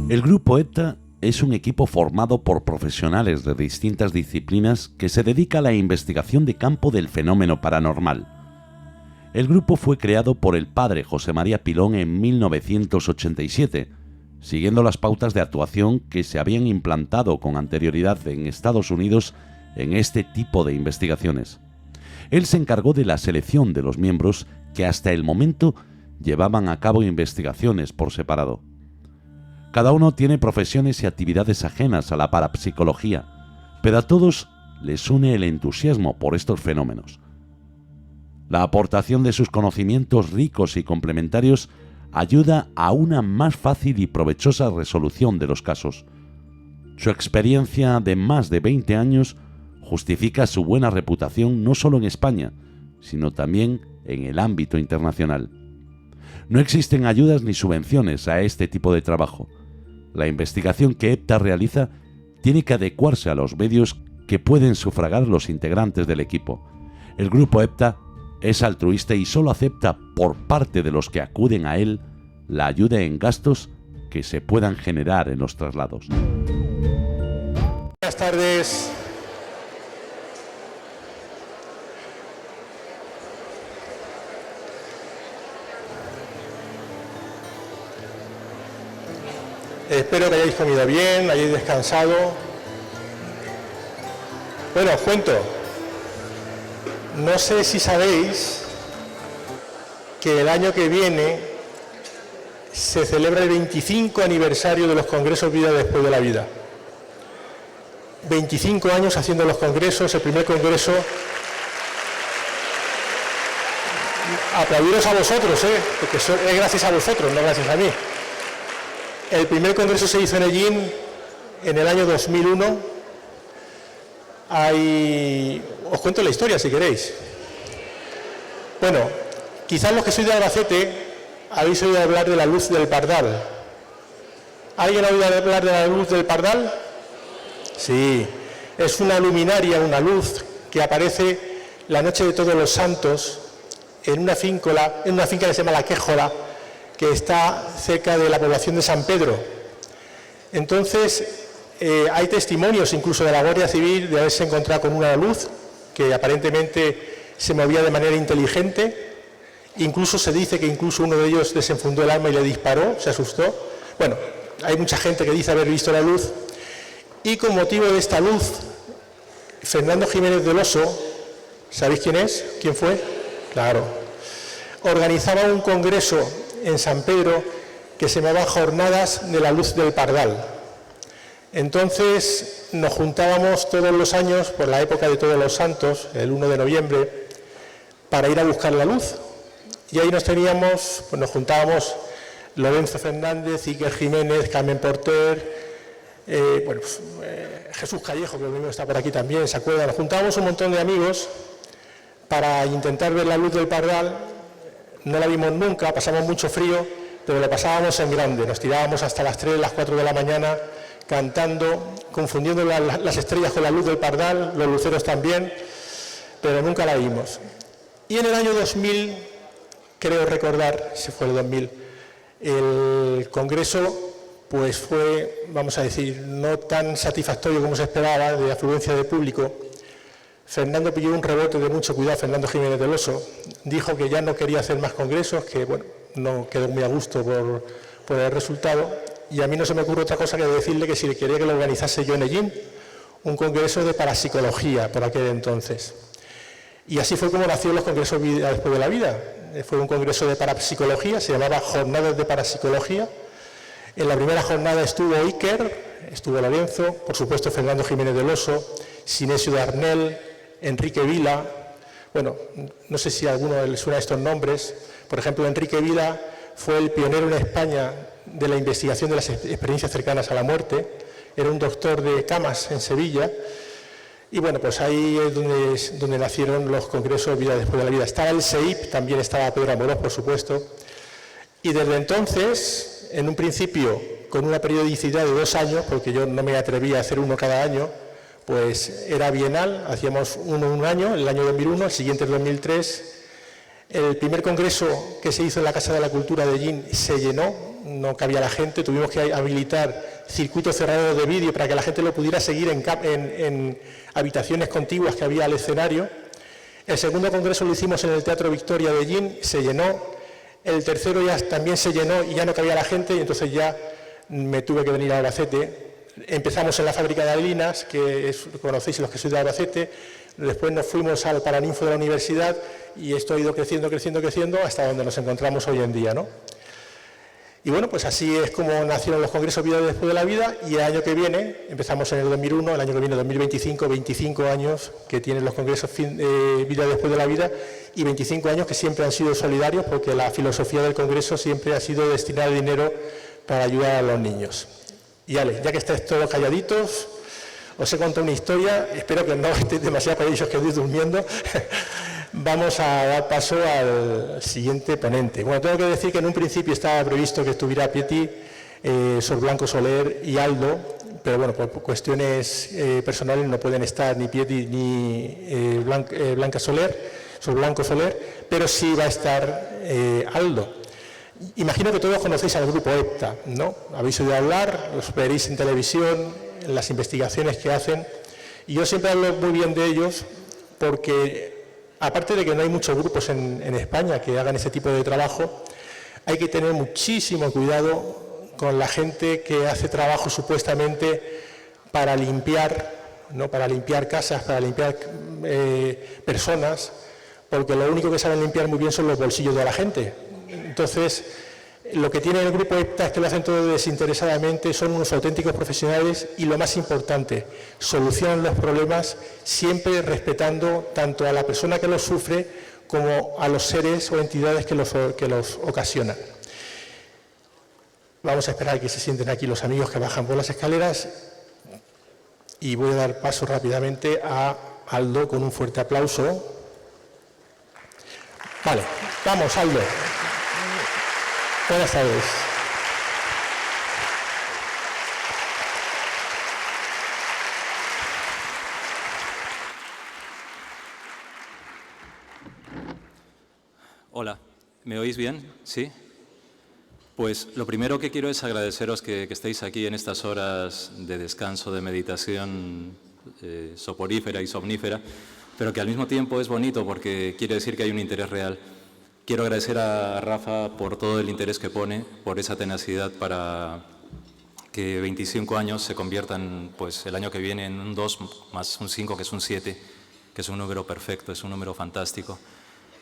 El Grupo EPTA es un equipo formado por profesionales de distintas disciplinas que se dedica a la investigación de campo del fenómeno paranormal. El grupo fue creado por el padre José María Pilón en 1987, siguiendo las pautas de actuación que se habían implantado con anterioridad en Estados Unidos en este tipo de investigaciones. Él se encargó de la selección de los miembros que hasta el momento llevaban a cabo investigaciones por separado. Cada uno tiene profesiones y actividades ajenas a la parapsicología, pero a todos les une el entusiasmo por estos fenómenos. La aportación de sus conocimientos ricos y complementarios ayuda a una más fácil y provechosa resolución de los casos. Su experiencia de más de 20 años justifica su buena reputación no solo en España, sino también en el ámbito internacional. No existen ayudas ni subvenciones a este tipo de trabajo. La investigación que EPTA realiza tiene que adecuarse a los medios que pueden sufragar los integrantes del equipo. El Grupo EPTA es altruista y solo acepta por parte de los que acuden a él la ayuda en gastos que se puedan generar en los traslados. Buenas tardes. Espero que hayáis comido bien, hayáis descansado. Bueno, os cuento. No sé si sabéis que el año que viene se celebra el 25 aniversario de los congresos Vida después de la vida. 25 años haciendo los congresos, el primer congreso. Aplaudiros a vosotros, porque es gracias a vosotros, no gracias a mí. El primer congreso se hizo en Ellín en el año 2001. Os cuento la historia si queréis. Bueno, quizás los que sois de Albacete habéis oído hablar de la luz del Pardal. ¿Alguien ha oído hablar de la luz del Pardal? Sí, es una luminaria, una luz que aparece la noche de Todos los Santos en una finca que se llama La Quéjola, que está cerca de la población de San Pedro. Entonces, hay testimonios incluso de la Guardia Civil de haberse encontrado con una luz que aparentemente se movía de manera inteligente. Incluso se dice que incluso uno de ellos desenfundó el arma y le disparó, se asustó. Bueno, hay mucha gente que dice haber visto la luz. Y con motivo de esta luz, Fernando Jiménez del Oso, ¿sabéis quién es? ¿Quién fue? Claro. Organizaba un congreso en San Pedro que se llamaba Jornadas de la Luz del Pardal. Entonces nos juntábamos todos los años por la época de Todos los Santos, el 1 de noviembre, para ir a buscar la luz. Y ahí nos juntábamos Lorenzo Fernández, Iker Jiménez, Carmen Porter, Jesús Callejo, que mismo está por aquí también, ¿se acuerdan? Nos juntábamos un montón de amigos para intentar ver la luz del Pardal. No la vimos nunca, pasamos mucho frío, pero lo pasábamos en grande. Nos tirábamos hasta las 3, las 4 de la mañana cantando, confundiendo las estrellas con la luz del Pardal, los luceros también, pero nunca la vimos. Y en el año 2000, creo recordar, si fue el 2000, el congreso pues fue, vamos a decir, no tan satisfactorio como se esperaba, de afluencia de público. Fernando pilló un rebote de mucho cuidado, Fernando Jiménez del Oso, dijo que ya no quería hacer más congresos, que bueno, no quedó muy a gusto por el resultado, y a mí no se me ocurre otra cosa que decirle que si quería que lo organizase yo en Ellín, un congreso de parapsicología por aquel entonces. Y así fue como nació los congresos Vida después de la vida. Fue un congreso de parapsicología, se llamaba Jornadas de Parapsicología. En la primera jornada estuvo Iker, estuvo Lorenzo, por supuesto Fernando Jiménez del Oso, Sinesio de Arnel, Enrique Vila. Bueno, no sé si a alguno le suena estos nombres. Por ejemplo, Enrique Vila fue el pionero en España de la investigación de las experiencias cercanas a la muerte. Era un doctor de camas en Sevilla. Y bueno, pues ahí es donde nacieron los congresos Vida después de la vida. Estaba el SEIP, también estaba Pedro Amorós, por supuesto. Y desde entonces, en un principio, con una periodicidad de 2 años, porque yo no me atrevía a hacer uno cada año, pues era bienal, hacíamos uno un año, el año 2001, el siguiente el 2003. El primer congreso que se hizo en la Casa de la Cultura de Llín se llenó, no cabía la gente, tuvimos que habilitar circuitos cerrados de vídeo para que la gente lo pudiera seguir en habitaciones contiguas que había al escenario. El segundo congreso lo hicimos en el Teatro Victoria de Llín, se llenó. El tercero ya también se llenó y ya no cabía la gente, y entonces ya me tuve que venir a Albacete. Empezamos en la fábrica de Alinas, que conocéis los que sois de Albacete. Después nos fuimos al Paraninfo de la universidad y esto ha ido creciendo, creciendo, creciendo hasta donde nos encontramos hoy en día, ¿no? Y bueno, pues así es como nacieron los congresos Vida después de la vida, y el año que viene, empezamos en el 2001, el año que viene 2025, 25 años que tienen los congresos Vida después de la vida, y 25 años que siempre han sido solidarios, porque la filosofía del congreso siempre ha sido destinar dinero para ayudar a los niños. Y Ale, ya que estáis todos calladitos, os he contado una historia, espero que no estéis demasiado calladitos, que estéis durmiendo. Vamos a dar paso al siguiente ponente. Bueno, tengo que decir que en un principio estaba previsto que estuviera Pieti, Sor Blanco Soler y Aldo, pero bueno, por cuestiones personales no pueden estar ni Pieti ni Blanca Soler, Sor Blanco Soler, pero sí va a estar Aldo. Imagino que todos conocéis al grupo EPTA, ¿no? Habéis oído hablar, los veréis en televisión, en las investigaciones que hacen, y yo siempre hablo muy bien de ellos porque, aparte de que no hay muchos grupos en España que hagan ese tipo de trabajo, hay que tener muchísimo cuidado con la gente que hace trabajo supuestamente para limpiar, ¿no? Para limpiar casas, para limpiar personas, porque lo único que saben limpiar muy bien son los bolsillos de la gente. Entonces, lo que tiene el grupo EPTA es que lo hacen todo desinteresadamente, son unos auténticos profesionales y, lo más importante, solucionan los problemas siempre respetando tanto a la persona que los sufre como a los seres o entidades que los ocasionan. Vamos a esperar a que se sienten aquí los amigos que bajan por las escaleras y voy a dar paso rápidamente a Aldo con un fuerte aplauso. Vale, vamos Aldo. Buenas tardes. Hola, ¿me oís bien? ¿Sí? Pues lo primero que quiero es agradeceros que estéis aquí en estas horas de descanso, de meditación soporífera y somnífera, pero que al mismo tiempo es bonito porque quiere decir que hay un interés real. Quiero agradecer a Rafa por todo el interés que pone, por esa tenacidad para que 25 años se conviertan, pues el año que viene, en un 2 más un 5, que es un 7, que es un número perfecto, es un número fantástico.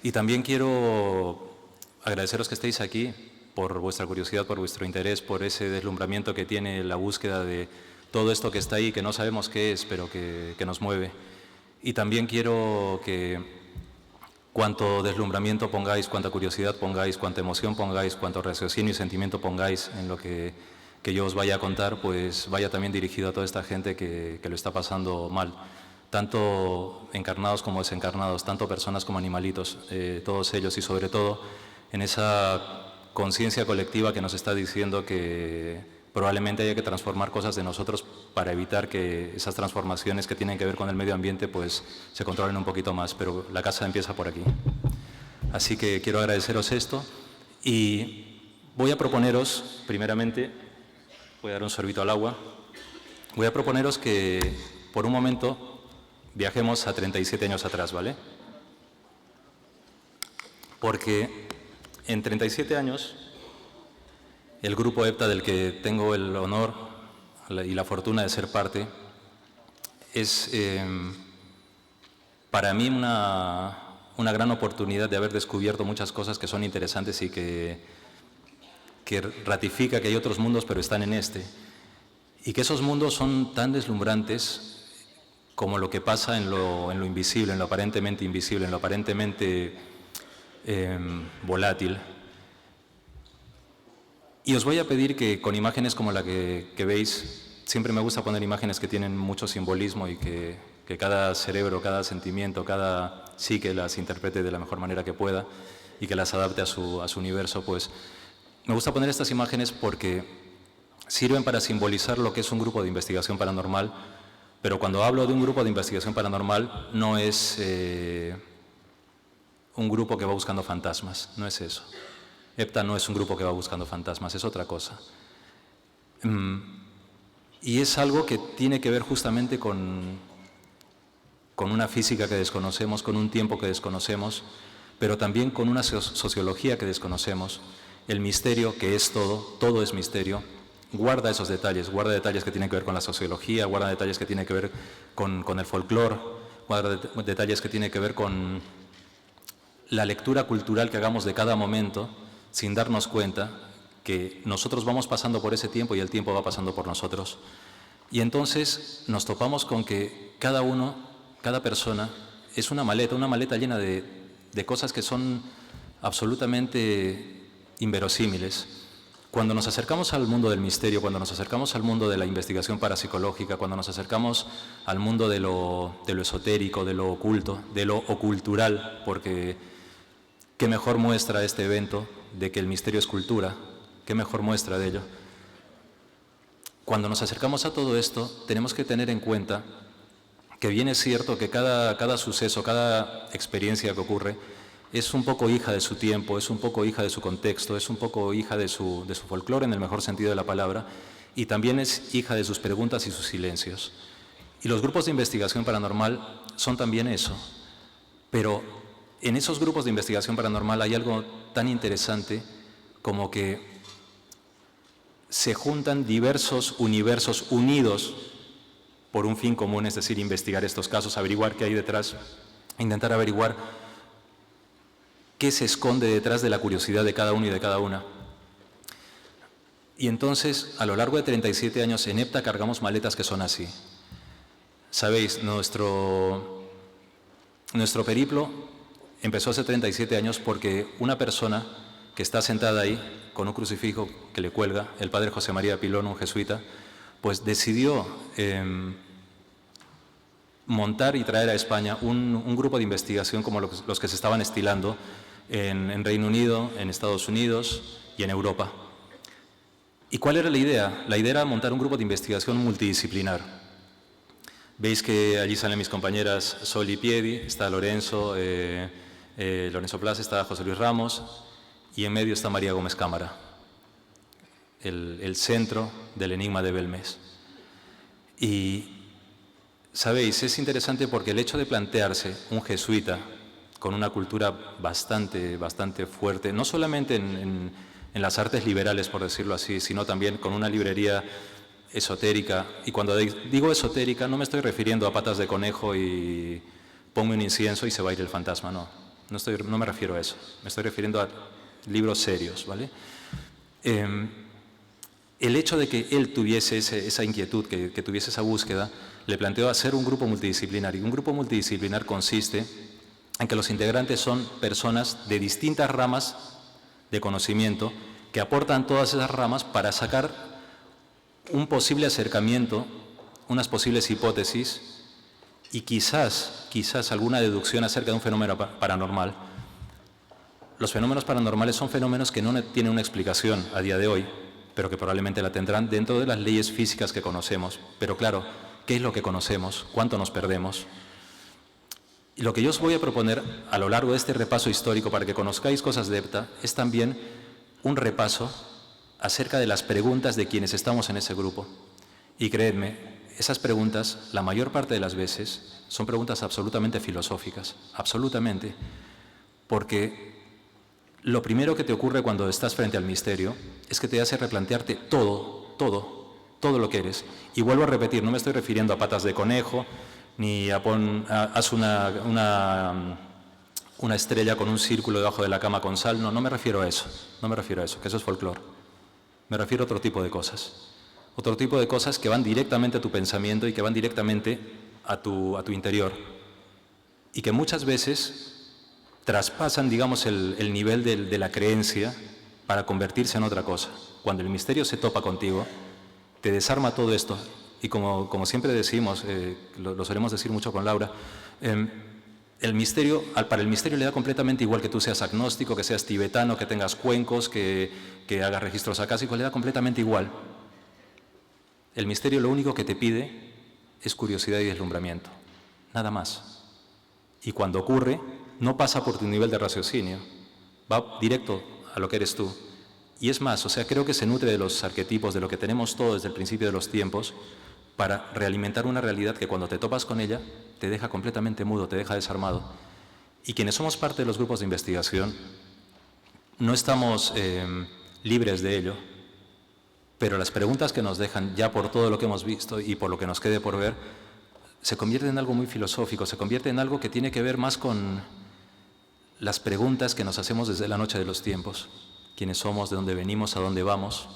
Y también quiero agradeceros que estéis aquí por vuestra curiosidad, por vuestro interés, por ese deslumbramiento que tiene la búsqueda de todo esto que está ahí, que no sabemos qué es, pero que nos mueve. Y también quiero que cuanto deslumbramiento pongáis, cuanta curiosidad pongáis, cuanta emoción pongáis, cuanto raciocinio y sentimiento pongáis en lo que yo os vaya a contar, pues vaya también dirigido a toda esta gente que lo está pasando mal. Tanto encarnados como desencarnados, tanto personas como animalitos, todos ellos, y sobre todo en esa conciencia colectiva que nos está diciendo que probablemente haya que transformar cosas de nosotros para evitar que esas transformaciones que tienen que ver con el medio ambiente pues se controlen un poquito más, pero la casa empieza por aquí. Así que quiero agradeceros esto y voy a proponeros, primeramente, voy a dar un sorbito al agua, voy a proponeros que por un momento viajemos a 37 años atrás, ¿vale? Porque en 37 años el grupo EPTA, del que tengo el honor y la fortuna de ser parte, es para mí una gran oportunidad de haber descubierto muchas cosas que son interesantes y que ratifica que hay otros mundos, pero están en este. Y que esos mundos son tan deslumbrantes como lo que pasa en lo invisible, en lo aparentemente invisible, en lo aparentemente volátil. Y os voy a pedir que con imágenes como la que veis, siempre me gusta poner imágenes que tienen mucho simbolismo y que que cada cerebro, cada sentimiento, cada psique las interprete de la mejor manera que pueda y que las adapte a su universo, pues me gusta poner estas imágenes porque sirven para simbolizar lo que es un grupo de investigación paranormal, pero cuando hablo de un grupo de investigación paranormal no es un grupo que va buscando fantasmas, no es eso. EPTA no es un grupo que va buscando fantasmas, es otra cosa. Y es algo que tiene que ver justamente con una física que desconocemos, con un tiempo que desconocemos, pero también con una sociología que desconocemos. El misterio, que es todo es misterio, guarda esos detalles, guarda detalles que tienen que ver con la sociología, guarda detalles que tienen que ver con el folclore, guarda detalles que tienen que ver con la lectura cultural que hagamos de cada momento, sin darnos cuenta que nosotros vamos pasando por ese tiempo y el tiempo va pasando por nosotros. Y entonces nos topamos con que cada uno, cada persona, es una maleta llena de cosas que son absolutamente inverosímiles. Cuando nos acercamos al mundo del misterio, cuando nos acercamos al mundo de la investigación parapsicológica, cuando nos acercamos al mundo de lo esotérico, de lo oculto, de lo ocultural, porque qué mejor muestra este evento de que el misterio es cultura, qué mejor muestra de ello. Cuando nos acercamos a todo esto, tenemos que tener en cuenta que bien es cierto que cada suceso, cada experiencia que ocurre, es un poco hija de su tiempo, es un poco hija de su contexto, es un poco hija de su folclore en el mejor sentido de la palabra, y también es hija de sus preguntas y sus silencios. Y los grupos de investigación paranormal son también eso, pero en esos grupos de investigación paranormal hay algo tan interesante como que se juntan diversos universos unidos por un fin común, es decir, investigar estos casos, averiguar qué hay detrás, intentar averiguar qué se esconde detrás de la curiosidad de cada uno y de cada una. Y entonces, a lo largo de 37 años en EPTA cargamos maletas que son así. Sabéis, nuestro periplo empezó hace 37 años porque una persona que está sentada ahí con un crucifijo que le cuelga, el padre José María Pilón, un jesuita, pues decidió montar y traer a España un grupo de investigación como los que se estaban estilando en Reino Unido, en Estados Unidos y en Europa. ¿Y cuál era la idea? La idea era montar un grupo de investigación multidisciplinar. Veis que allí salen mis compañeras Sol y Piedi, está Lorenzo Plaza, está José Luis Ramos y en medio está María Gómez Cámara, el centro del enigma de Belmez. Y sabéis, es interesante porque el hecho de plantearse un jesuita con una cultura bastante fuerte, no solamente en las artes liberales, por decirlo así, sino también con una librería esotérica. Y cuando digo esotérica no me estoy refiriendo a patas de conejo y ponme un incienso y se va a ir el fantasma, no me refiero a eso. Me estoy refiriendo a libros serios, ¿vale? El hecho de que él tuviese esa inquietud, que tuviese esa búsqueda, le planteó hacer un grupo multidisciplinar. Y un grupo multidisciplinar consiste en que los integrantes son personas de distintas ramas de conocimiento que aportan todas esas ramas para sacar un posible acercamiento, unas posibles hipótesis y quizás alguna deducción acerca de un fenómeno paranormal. Los fenómenos paranormales son fenómenos que no tienen una explicación a día de hoy, pero que probablemente la tendrán dentro de las leyes físicas que conocemos. Pero claro, ¿qué es lo que conocemos? ¿Cuánto nos perdemos? Y lo que yo os voy a proponer a lo largo de este repaso histórico para que conozcáis cosas de EPTA es también un repaso acerca de las preguntas de quienes estamos en ese grupo. Y creedme, esas preguntas, la mayor parte de las veces, son preguntas absolutamente filosóficas, absolutamente, porque lo primero que te ocurre cuando estás frente al misterio es que te hace replantearte todo lo que eres. Y vuelvo a repetir, no me estoy refiriendo a patas de conejo, ni haz una estrella con un círculo debajo de la cama con sal, no me refiero a eso, que eso es folclore. Me refiero a otro tipo de cosas que van directamente a tu pensamiento y que van directamente a tu interior y que muchas veces traspasan, digamos, el nivel de la creencia para convertirse en otra cosa. Cuando el misterio se topa contigo, te desarma todo esto Y como siempre decimos, lo solemos decir mucho con Laura, el misterio, para el misterio le da completamente igual que tú seas agnóstico, que seas tibetano, que tengas cuencos, que hagas registros acásicos, le da completamente igual. El misterio lo único que te pide es curiosidad y deslumbramiento, nada más. Y cuando ocurre, no pasa por tu nivel de raciocinio, va directo a lo que eres tú. Y es más, o sea, creo que se nutre de los arquetipos, de lo que tenemos todo desde el principio de los tiempos, para realimentar una realidad que cuando te topas con ella, te deja completamente mudo, te deja desarmado. Y quienes somos parte de los grupos de investigación, no estamos libres de ello, pero las preguntas que nos dejan, ya por todo lo que hemos visto y por lo que nos quede por ver, se convierte en algo muy filosófico, se convierte en algo que tiene que ver más con las preguntas que nos hacemos desde la noche de los tiempos. Quiénes somos, de dónde venimos, a dónde vamos.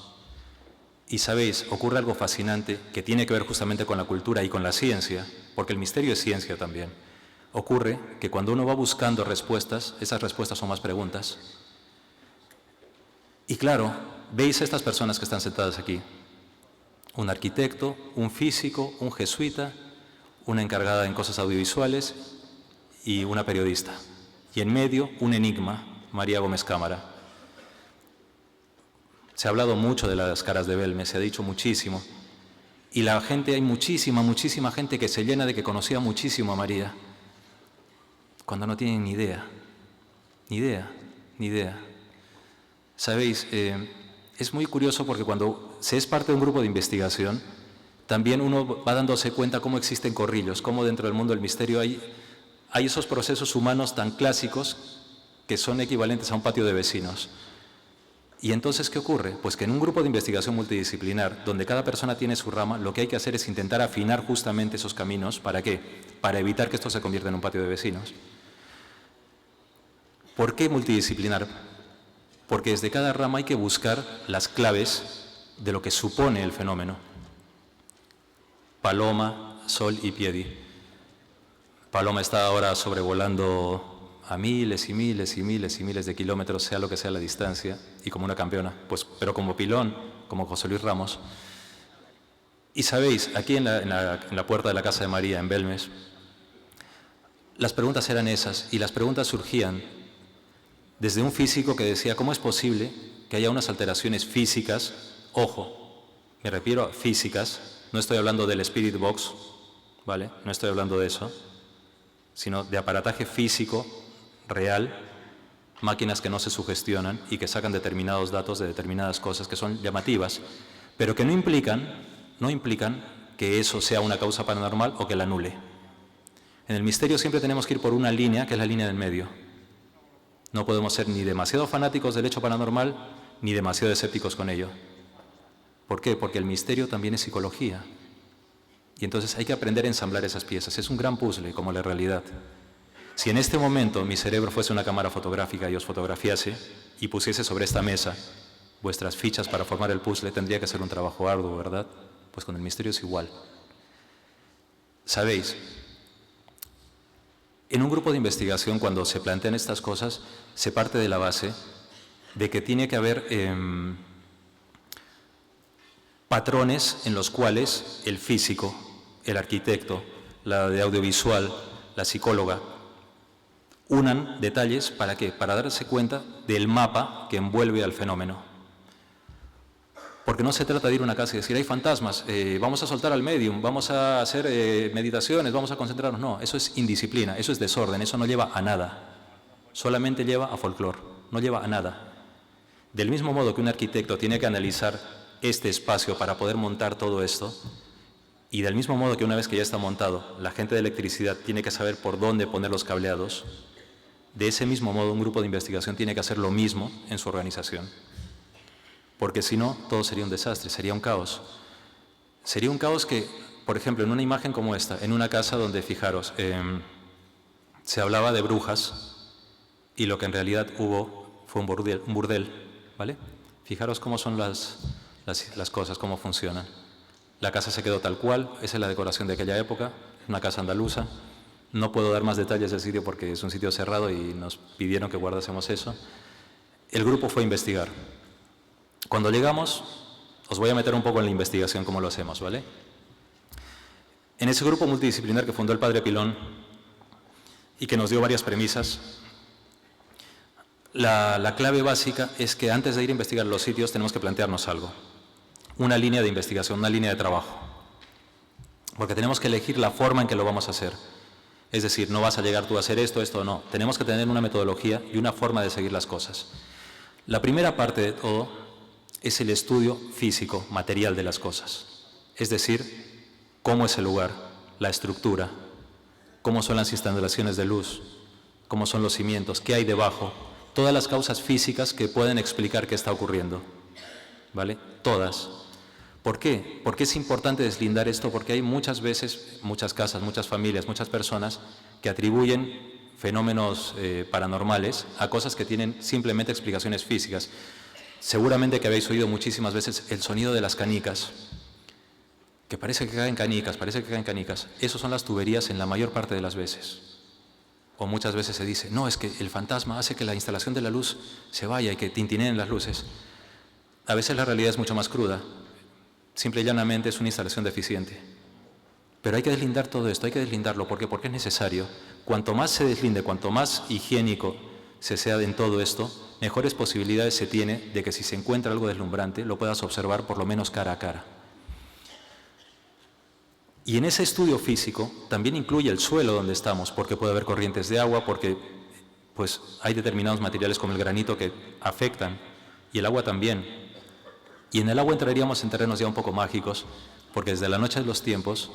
Y sabéis, ocurre algo fascinante que tiene que ver justamente con la cultura y con la ciencia, porque el misterio es ciencia también. Ocurre que cuando uno va buscando respuestas, esas respuestas son más preguntas. Y claro, veis a estas personas que están sentadas aquí. Un arquitecto, un físico, un jesuita, una encargada en cosas audiovisuales y una periodista. Y en medio, un enigma, María Gómez Cámara. Se ha hablado mucho de las caras de Belmes, se ha dicho muchísimo. Y la gente, hay muchísima gente que se llena de que conocía muchísimo a María, cuando no tienen ni idea. Sabéis, es muy curioso porque cuando se es parte de un grupo de investigación, también uno va dándose cuenta cómo existen corrillos, cómo dentro del mundo del misterio hay esos procesos humanos tan clásicos que son equivalentes a un patio de vecinos. Y entonces, ¿qué ocurre? Pues que en un grupo de investigación multidisciplinar, donde cada persona tiene su rama, lo que hay que hacer es intentar afinar justamente esos caminos. ¿Para qué? Para evitar que esto se convierta en un patio de vecinos. ¿Por qué multidisciplinar? Porque desde cada rama hay que buscar las claves de lo que supone el fenómeno. Paloma, Sol y Piedi. Paloma está ahora sobrevolando a miles de kilómetros, sea lo que sea la distancia, y como una campeona, pues, pero como pilón, como José Luis Ramos. Y sabéis, aquí en la puerta de la casa de María, en Belmes, las preguntas eran esas, y las preguntas surgían desde un físico que decía, ¿cómo es posible que haya unas alteraciones físicas? Ojo, me refiero a físicas, no estoy hablando del Spirit Box, ¿vale? No estoy hablando de eso, sino de aparataje físico real, máquinas que no se sugestionan y que sacan determinados datos de determinadas cosas que son llamativas, pero que no implican que eso sea una causa paranormal o que la anule. En el misterio siempre tenemos que ir por una línea, que es la línea del medio. No podemos ser ni demasiado fanáticos del hecho paranormal, ni demasiado escépticos con ello. ¿Por qué? Porque el misterio también es psicología. Y entonces hay que aprender a ensamblar esas piezas. Es un gran puzzle, como la realidad. Si en este momento mi cerebro fuese una cámara fotográfica y os fotografiase y pusiese sobre esta mesa vuestras fichas para formar el puzzle, tendría que ser un trabajo arduo, ¿verdad? Pues con el misterio es igual. Sabéis, en un grupo de investigación, cuando se plantean estas cosas, se parte de la base de que tiene que haber patrones en los cuales el físico, el arquitecto, la de audiovisual, la psicóloga, unan detalles, ¿para qué? Para darse cuenta del mapa que envuelve al fenómeno. Porque no se trata de ir a una casa y decir, hay fantasmas, vamos a soltar al medium, vamos a hacer meditaciones, vamos a concentrarnos. No, eso es indisciplina, eso es desorden, eso no lleva a nada. Solamente lleva a folclore, no lleva a nada. Del mismo modo que un arquitecto tiene que analizar este espacio para poder montar todo esto, y del mismo modo que una vez que ya está montado, la gente de electricidad tiene que saber por dónde poner los cableados, de ese mismo modo un grupo de investigación tiene que hacer lo mismo en su organización. Porque si no, todo sería un desastre, sería un caos. Sería un caos que, por ejemplo, en una imagen como esta, en una casa donde, fijaros, se hablaba de brujas y lo que en realidad hubo fue un burdel, ¿vale? Fijaros cómo son las cosas, cómo funcionan. La casa se quedó tal cual, esa es la decoración de aquella época, una casa andaluza. No puedo dar más detalles del sitio porque es un sitio cerrado y nos pidieron que guardásemos eso. El grupo fue a investigar. Cuando llegamos, os voy a meter un poco en la investigación, cómo lo hacemos, ¿vale? En ese grupo multidisciplinar que fundó el padre Pilón y que nos dio varias premisas, la clave básica es que antes de ir a investigar los sitios tenemos que plantearnos algo, una línea de investigación, una línea de trabajo, porque tenemos que elegir la forma en que lo vamos a hacer. Es decir, no vas a llegar tú a hacer esto o no. Tenemos que tener una metodología y una forma de seguir las cosas. La primera parte de todo es el estudio físico, material de las cosas. Es decir, cómo es el lugar, la estructura, cómo son las instalaciones de luz, cómo son los cimientos, qué hay debajo, todas las causas físicas que pueden explicar qué está ocurriendo, ¿vale? Todas. ¿Por qué? Porque es importante deslindar esto, porque hay muchas veces, muchas casas, muchas familias, muchas personas que atribuyen fenómenos paranormales a cosas que tienen simplemente explicaciones físicas. Seguramente que habéis oído muchísimas veces el sonido de las canicas, que parece que caen canicas, parece que caen canicas. Esas son las tuberías en la mayor parte de las veces. O muchas veces se dice, no, es que el fantasma hace que la instalación de la luz se vaya y que tintineen las luces. A veces la realidad es mucho más cruda. Simple y llanamente es una instalación deficiente. Pero hay que deslindar todo esto, hay que deslindarlo. ¿Por qué? Porque es necesario. Cuanto más se deslinde, cuanto más higiénico se sea en todo esto, mejores posibilidades se tiene de que si se encuentra algo deslumbrante, lo puedas observar por lo menos cara a cara. Y en ese estudio físico también incluye el suelo donde estamos, porque puede haber corrientes de agua, porque pues, hay determinados materiales como el granito que afectan, y el agua también. Y en el agua entraríamos en terrenos ya un poco mágicos, porque desde la noche de los tiempos,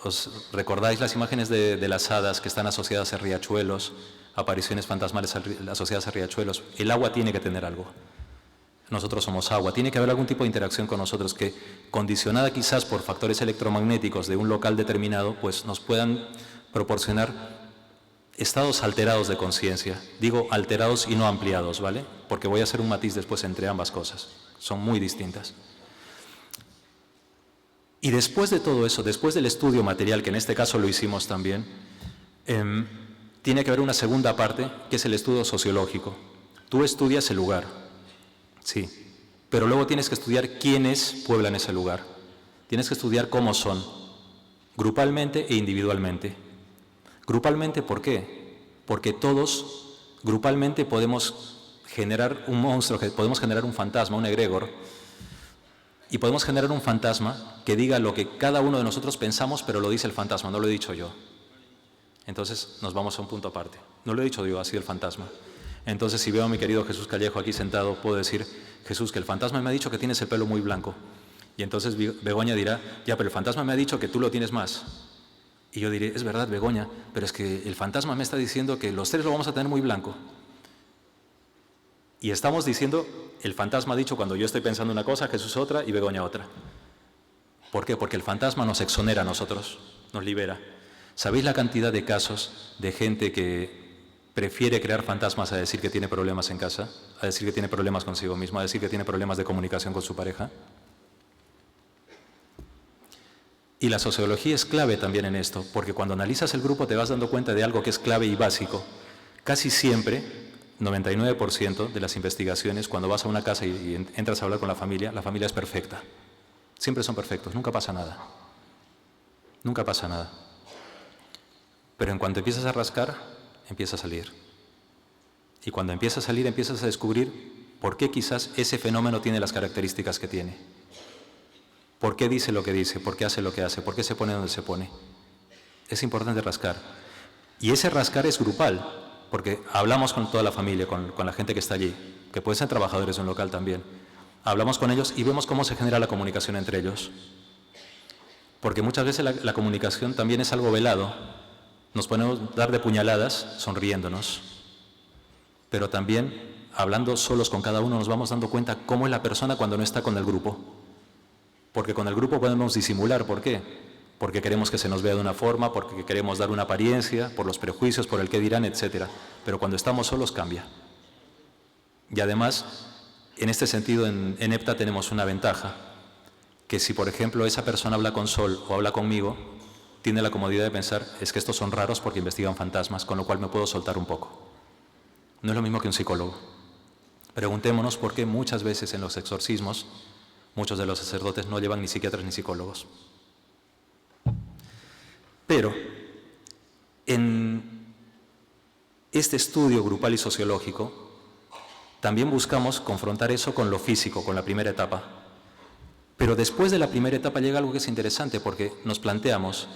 ¿os recordáis las imágenes de las hadas que están asociadas a riachuelos, apariciones fantasmales asociadas a riachuelos? El agua tiene que tener algo. Nosotros somos agua. Tiene que haber algún tipo de interacción con nosotros que, condicionada quizás por factores electromagnéticos de un local determinado, pues nos puedan proporcionar estados alterados de conciencia. Digo alterados y no ampliados, ¿vale? Porque voy a hacer un matiz después entre ambas cosas. Son muy distintas. Y después de todo eso, después del estudio material, que en este caso lo hicimos también, tiene que haber una segunda parte, que es el estudio sociológico. Tú estudias el lugar, sí, pero luego tienes que estudiar quiénes pueblan ese lugar. Tienes que estudiar cómo son, grupalmente e individualmente. Grupalmente, ¿por qué? Porque todos, grupalmente, podemos generar un monstruo, podemos generar un fantasma, un egregor, y podemos generar un fantasma que diga lo que cada uno de nosotros pensamos, pero lo dice el fantasma, no lo he dicho yo. Entonces nos vamos a un punto aparte. No lo he dicho yo, ha sido el fantasma. Entonces si veo a mi querido Jesús Callejo aquí sentado, puedo decir, Jesús, que el fantasma me ha dicho que tienes el pelo muy blanco. Y entonces Begoña dirá, ya, pero el fantasma me ha dicho que tú lo tienes más. Y yo diré, es verdad, Begoña, pero es que el fantasma me está diciendo que los tres lo vamos a tener muy blanco. Y estamos diciendo, el fantasma ha dicho cuando yo estoy pensando una cosa, Jesús otra y Begoña otra. ¿Por qué? Porque el fantasma nos exonera a nosotros, nos libera. ¿Sabéis la cantidad de casos de gente que prefiere crear fantasmas a decir que tiene problemas en casa, a decir que tiene problemas consigo mismo, a decir que tiene problemas de comunicación con su pareja? Y la sociología es clave también en esto, porque cuando analizas el grupo te vas dando cuenta de algo que es clave y básico. Casi siempre, 99% de las investigaciones, cuando vas a una casa y entras a hablar con la familia es perfecta. Siempre son perfectos, nunca pasa nada. Nunca pasa nada. Pero en cuanto empiezas a rascar, empieza a salir. Y cuando empieza a salir, empiezas a descubrir por qué quizás ese fenómeno tiene las características que tiene. ¿Por qué dice lo que dice? ¿Por qué hace lo que hace? ¿Por qué se pone donde se pone? Es importante rascar. Y ese rascar es grupal, porque hablamos con toda la familia, con la gente que está allí, que pueden ser trabajadores de un local también. Hablamos con ellos y vemos cómo se genera la comunicación entre ellos. Porque muchas veces la comunicación también es algo velado. Nos podemos dar de puñaladas sonriéndonos, pero también hablando solos con cada uno nos vamos dando cuenta cómo es la persona cuando no está con el grupo. Porque con el grupo podemos disimular, ¿por qué? Porque queremos que se nos vea de una forma, porque queremos dar una apariencia, por los prejuicios, por el qué dirán, etc. Pero cuando estamos solos cambia. Y además, en este sentido, en EPTA tenemos una ventaja, que si por ejemplo esa persona habla con Sol o habla conmigo, tiene la comodidad de pensar, es que estos son raros porque investigan fantasmas, con lo cual me puedo soltar un poco. No es lo mismo que un psicólogo. Preguntémonos por qué muchas veces en los exorcismos, muchos de los sacerdotes no llevan ni psiquiatras ni psicólogos. Pero en este estudio grupal y sociológico también buscamos confrontar eso con lo físico, con la primera etapa. Pero después de la primera etapa llega algo que es interesante, porque nos planteamos,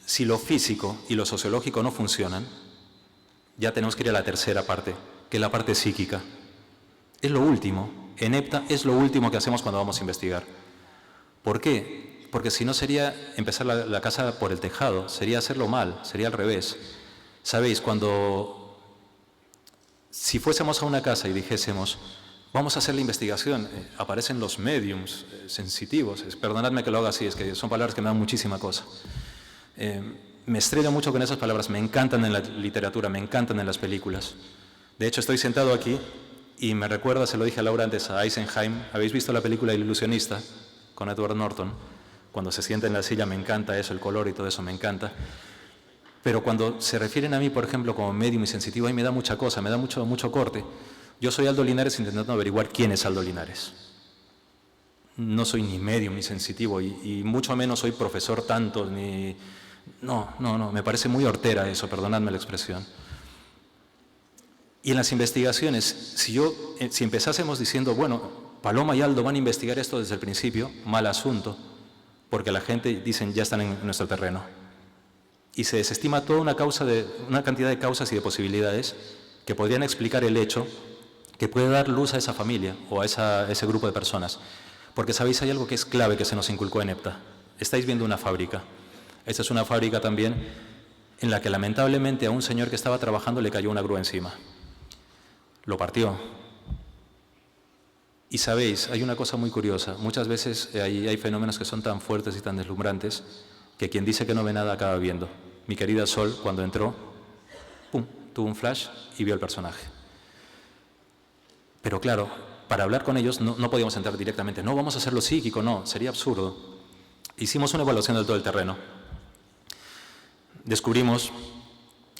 si lo físico y lo sociológico no funcionan, ya tenemos que ir a la tercera parte, que es la parte psíquica. Es lo último. En EPTA es lo último que hacemos cuando vamos a investigar. ¿Por qué? Porque si no sería empezar la casa por el tejado, sería hacerlo mal, sería al revés. Sabéis, si fuésemos a una casa y dijésemos, vamos a hacer la investigación, aparecen los mediums sensitivos, perdonadme que lo haga así, es que son palabras que me dan muchísima cosa. Me estrello mucho con esas palabras, me encantan en la literatura, me encantan en las películas. De hecho, estoy sentado aquí y me recuerda, se lo dije a Laura antes, a Eisenheim. ¿Habéis visto la película El ilusionista con Edward Norton? Cuando se sienta en la silla me encanta eso, el color y todo eso me encanta. Pero cuando se refieren a mí, por ejemplo, como medium y sensitivo, ahí me da mucha cosa, me da mucho corte. Yo soy Aldo Linares intentando averiguar quién es Aldo Linares. No soy ni medium ni sensitivo y mucho menos soy profesor tanto, ni... No, me parece muy hortera eso, perdonadme la expresión. Y en las investigaciones, si empezásemos diciendo, bueno, Paloma y Aldo van a investigar esto desde el principio, mal asunto, porque la gente dicen ya están en nuestro terreno. Y se desestima toda una cantidad de causas y de posibilidades que podrían explicar el hecho que puede dar luz a esa familia o a ese grupo de personas. Porque sabéis, hay algo que es clave que se nos inculcó en EPTA. Estáis viendo una fábrica. Esta es una fábrica también en la que lamentablemente a un señor que estaba trabajando le cayó una grúa encima. Lo partió. Y sabéis, hay una cosa muy curiosa. Muchas veces hay fenómenos que son tan fuertes y tan deslumbrantes que quien dice que no ve nada acaba viendo. Mi querida Sol, cuando entró, ¡pum!, tuvo un flash y vio el personaje. Pero claro, para hablar con ellos no podíamos entrar directamente. No, vamos a hacerlo psíquico, no, sería absurdo. Hicimos una evaluación de todo el terreno. Descubrimos,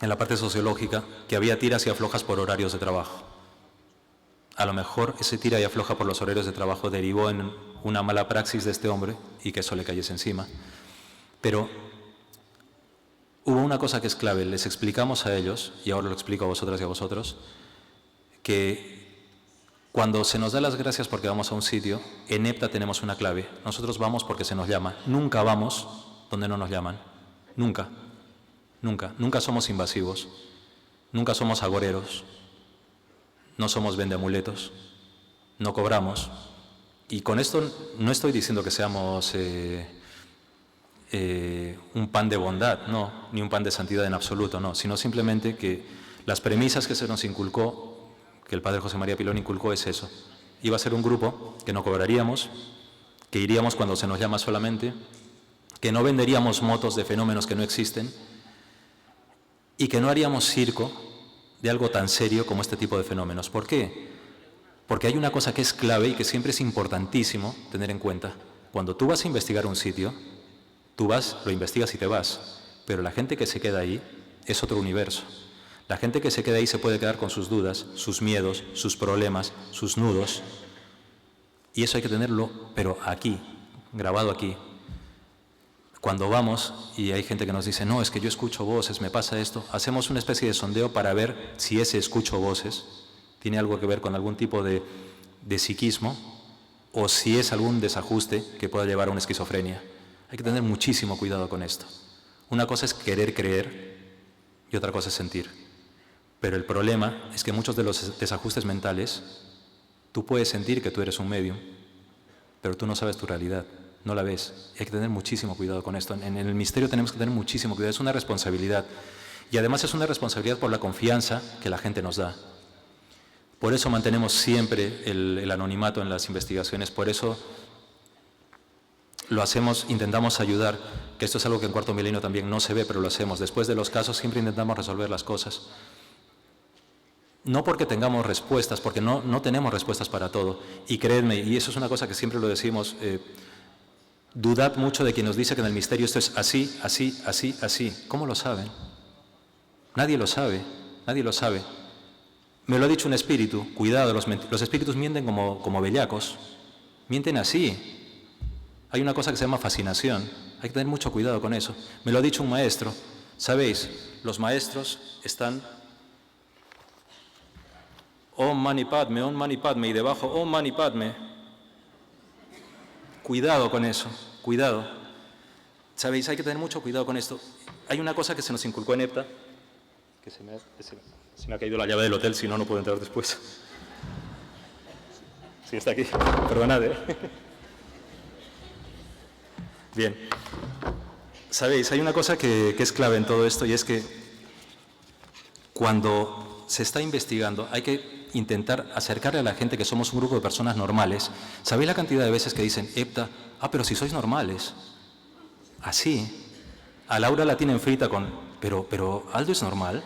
en la parte sociológica, que había tiras y aflojas por horarios de trabajo. A lo mejor ese tira y afloja por los horarios de trabajo derivó en una mala praxis de este hombre y que eso le cayese encima. Pero hubo una cosa que es clave, les explicamos a ellos, y ahora lo explico a vosotras y a vosotros, que cuando se nos da las gracias porque vamos a un sitio, en EPTA tenemos una clave. Nosotros vamos porque se nos llama. Nunca vamos donde no nos llaman. Nunca. Nunca. Nunca somos invasivos. Nunca somos agoreros. No somos vendeamuletos. No cobramos. Y con esto no estoy diciendo que seamos un pan de bondad, no, ni un pan de santidad en absoluto, no, sino simplemente que las premisas que se nos inculcó, que el padre José María Pilón inculcó, es eso. Iba a ser un grupo que no cobraríamos, que iríamos cuando se nos llama solamente, que no venderíamos motos de fenómenos que no existen y que no haríamos circo de algo tan serio como este tipo de fenómenos. ¿Por qué? Porque hay una cosa que es clave y que siempre es importantísimo tener en cuenta. Cuando tú vas a investigar un sitio, tú vas, lo investigas y te vas, pero la gente que se queda ahí es otro universo. La gente que se queda ahí se puede quedar con sus dudas, sus miedos, sus problemas, sus nudos. Y eso hay que tenerlo, pero aquí, grabado aquí. Cuando vamos y hay gente que nos dice, no, es que yo escucho voces, me pasa esto, hacemos una especie de sondeo para ver si ese escucho voces tiene algo que ver con algún tipo de psiquismo o si es algún desajuste que pueda llevar a una esquizofrenia. Hay que tener muchísimo cuidado con esto. Una cosa es querer creer y otra cosa es sentir. Pero el problema es que muchos de los desajustes mentales, tú puedes sentir que tú eres un medium, pero tú no sabes tu realidad, no la ves. Y hay que tener muchísimo cuidado con esto. En el misterio tenemos que tener muchísimo cuidado, es una responsabilidad. Y además es una responsabilidad por la confianza que la gente nos da. Por eso mantenemos siempre el anonimato en las investigaciones, por eso lo hacemos, intentamos ayudar, que esto es algo que en Cuarto Milenio también no se ve, pero lo hacemos. Después de los casos siempre intentamos resolver las cosas. No porque tengamos respuestas, porque no tenemos respuestas para todo. Y creedme, y eso es una cosa que siempre lo decimos, dudad mucho de quien nos dice que en el misterio esto es así, así, así, así. ¿Cómo lo saben? Nadie lo sabe, nadie lo sabe. Me lo ha dicho un espíritu, cuidado, los espíritus mienten como bellacos, mienten así. Hay una cosa que se llama fascinación. Hay que tener mucho cuidado con eso. Me lo ha dicho un maestro. ¿Sabéis? Los maestros están Om Mani Padme, y debajo Om Mani Padme. Cuidado con eso, cuidado. ¿Sabéis? Hay que tener mucho cuidado con esto. Hay una cosa que se nos inculcó en EPTA, que se me ha caído la llave del hotel, si no, no puedo entrar después. Sí, está aquí. Perdonad, ¿eh? Bien. ¿Sabéis? Hay una cosa que es clave en todo esto, y es que cuando se está investigando hay que intentar acercarle a la gente que somos un grupo de personas normales. ¿Sabéis la cantidad de veces que dicen, EPTA, pero si sois normales? Así. A Laura la tienen frita con, pero Aldo es normal.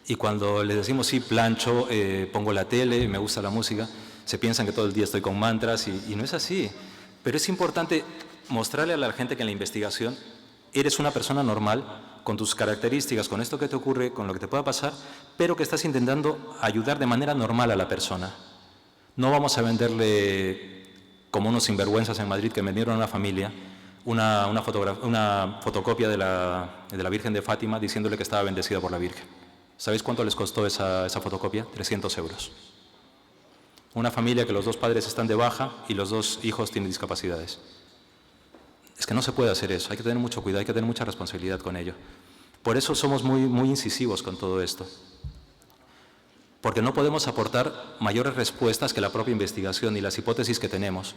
Y cuando les decimos, sí, plancho, pongo la tele, me gusta la música, se piensan que todo el día estoy con mantras y no es así. Pero es importante mostrarle a la gente que en la investigación eres una persona normal, con tus características, con esto que te ocurre, con lo que te pueda pasar, pero que estás intentando ayudar de manera normal a la persona. No vamos a venderle, como unos sinvergüenzas en Madrid que vendieron a una familia, una fotocopia de la Virgen de Fátima diciéndole que estaba bendecida por la Virgen. ¿Sabéis cuánto les costó esa fotocopia? 300 euros. Una familia que los dos padres están de baja y los dos hijos tienen discapacidades. Es que no se puede hacer eso, hay que tener mucho cuidado, hay que tener mucha responsabilidad con ello. Por eso somos muy incisivos con todo esto. Porque no podemos aportar mayores respuestas que la propia investigación y las hipótesis que tenemos.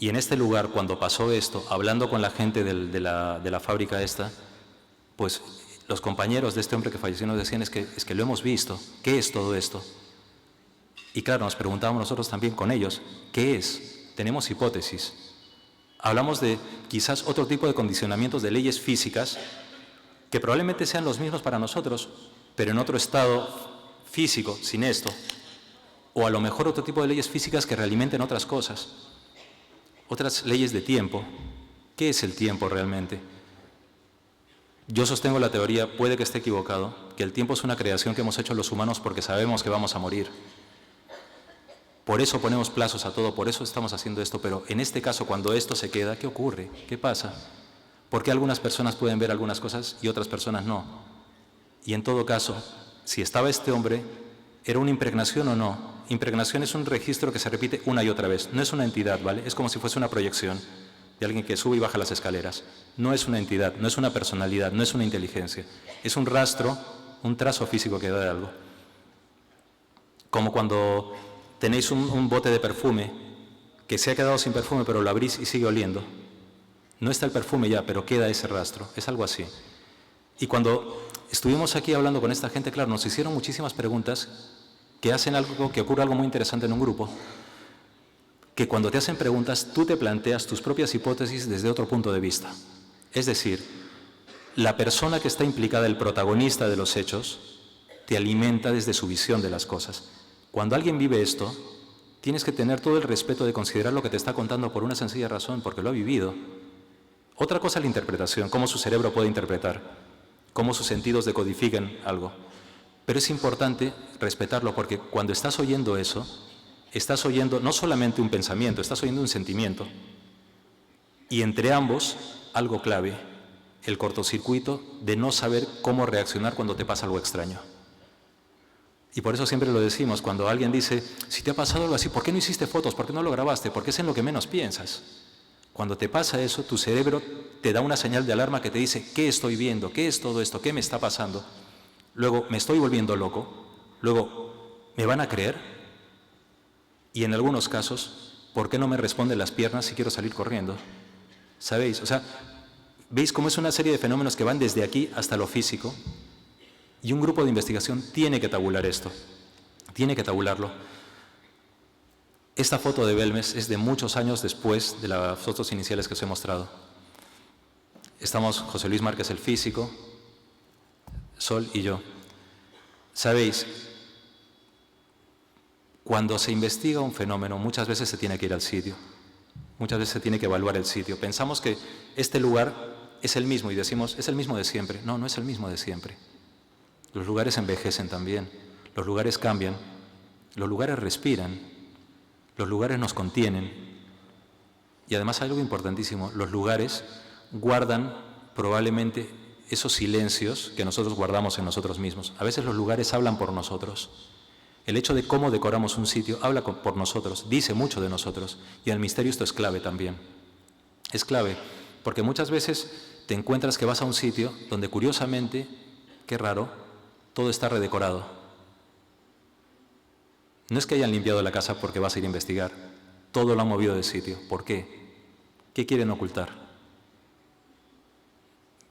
Y en este lugar, cuando pasó esto, hablando con la gente de la fábrica esta, pues los compañeros de este hombre que falleció nos decían, es que lo hemos visto, ¿qué es todo esto? Y claro, nos preguntábamos nosotros también con ellos, ¿qué es? Tenemos hipótesis. Hablamos de quizás otro tipo de condicionamientos de leyes físicas que probablemente sean los mismos para nosotros, pero en otro estado físico, sin esto. O a lo mejor otro tipo de leyes físicas que realimenten otras cosas. Otras leyes de tiempo. ¿Qué es el tiempo realmente? Yo sostengo la teoría, puede que esté equivocado, que el tiempo es una creación que hemos hecho los humanos porque sabemos que vamos a morir. Por eso ponemos plazos a todo, por eso estamos haciendo esto, pero en este caso, cuando esto se queda, ¿qué ocurre? ¿Qué pasa? ¿Por qué algunas personas pueden ver algunas cosas y otras personas no? Y en todo caso, si estaba este hombre, ¿era una impregnación o no? Impregnación es un registro que se repite una y otra vez, no es una entidad, ¿vale? Es como si fuese una proyección de alguien que sube y baja las escaleras. No es una entidad, no es una personalidad, no es una inteligencia. Es un rastro, un trazo físico que da de algo. Como cuando tenéis un bote de perfume que se ha quedado sin perfume, pero lo abrís y sigue oliendo. No está el perfume ya, pero queda ese rastro. Es algo así. Y cuando estuvimos aquí hablando con esta gente, claro, nos hicieron muchísimas preguntas que hacen algo, que ocurre algo muy interesante en un grupo, que cuando te hacen preguntas, tú te planteas tus propias hipótesis desde otro punto de vista. Es decir, la persona que está implicada, el protagonista de los hechos, te alimenta desde su visión de las cosas. Cuando alguien vive esto, tienes que tener todo el respeto de considerar lo que te está contando por una sencilla razón, porque lo ha vivido. Otra cosa es la interpretación, cómo su cerebro puede interpretar, cómo sus sentidos decodifican algo. Pero es importante respetarlo, porque cuando estás oyendo eso, estás oyendo no solamente un pensamiento, estás oyendo un sentimiento. Y entre ambos, algo clave, el cortocircuito de no saber cómo reaccionar cuando te pasa algo extraño. Y por eso siempre lo decimos, cuando alguien dice, si te ha pasado algo así, ¿por qué no hiciste fotos? ¿Por qué no lo grabaste? Porque es en lo que menos piensas. Cuando te pasa eso, tu cerebro te da una señal de alarma que te dice, ¿qué estoy viendo? ¿Qué es todo esto? ¿Qué me está pasando? Luego, me estoy volviendo loco. Luego, ¿me van a creer? Y en algunos casos, ¿por qué no me responden las piernas si quiero salir corriendo? ¿Sabéis? O sea, ¿veis cómo es una serie de fenómenos que van desde aquí hasta lo físico? Y un grupo de investigación tiene que tabular esto, tiene que tabularlo. Esta foto de Belmes es de muchos años después de las fotos iniciales que os he mostrado. Estamos José Luis Márquez, el físico, Sol y yo. ¿Sabéis? Cuando se investiga un fenómeno, muchas veces se tiene que ir al sitio, muchas veces se tiene que evaluar el sitio. Pensamos que este lugar es el mismo y decimos, es el mismo de siempre. No, no es el mismo de siempre. Los lugares envejecen también, los lugares cambian, los lugares respiran, los lugares nos contienen. Y además hay algo importantísimo, los lugares guardan probablemente esos silencios que nosotros guardamos en nosotros mismos. A veces los lugares hablan por nosotros. El hecho de cómo decoramos un sitio habla por nosotros, dice mucho de nosotros. Y en el misterio esto es clave también. Es clave, porque muchas veces te encuentras que vas a un sitio donde curiosamente, qué raro, todo está redecorado. No es que hayan limpiado la casa porque vas a ir a investigar, todo lo han movido de sitio. ¿Por qué? ¿Qué quieren ocultar?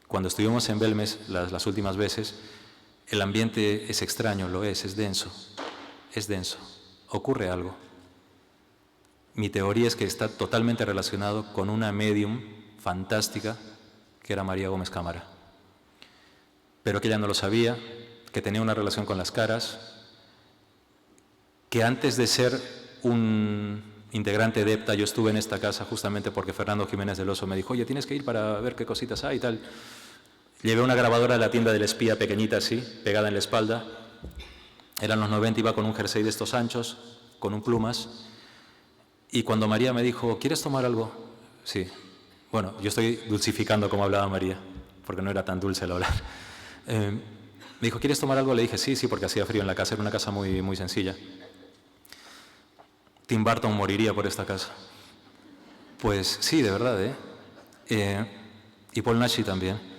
Cuando estuvimos en Belmes las últimas veces, el ambiente es extraño, lo es denso, ocurre algo. Mi teoría es que está totalmente relacionado con una medium fantástica que era María Gómez Cámara, pero que ella no lo sabía, que tenía una relación con las caras, que antes de ser un integrante de EPTA yo estuve en esta casa justamente porque Fernando Jiménez del Oso me dijo, oye, tienes que ir para ver qué cositas hay y tal. Llevé una grabadora a la tienda del espía pequeñita así, pegada en la espalda. Eran los 90, iba con un jersey de estos anchos, con un plumas. Y cuando María me dijo, ¿quieres tomar algo? Sí. Bueno, yo estoy dulcificando como hablaba María, porque no era tan dulce el hablar. Me dijo, ¿quieres tomar algo? Le dije, sí, porque hacía frío en la casa, era una casa muy, muy sencilla. Tim Burton moriría por esta casa. Pues sí, de verdad, y Paul Naschy también.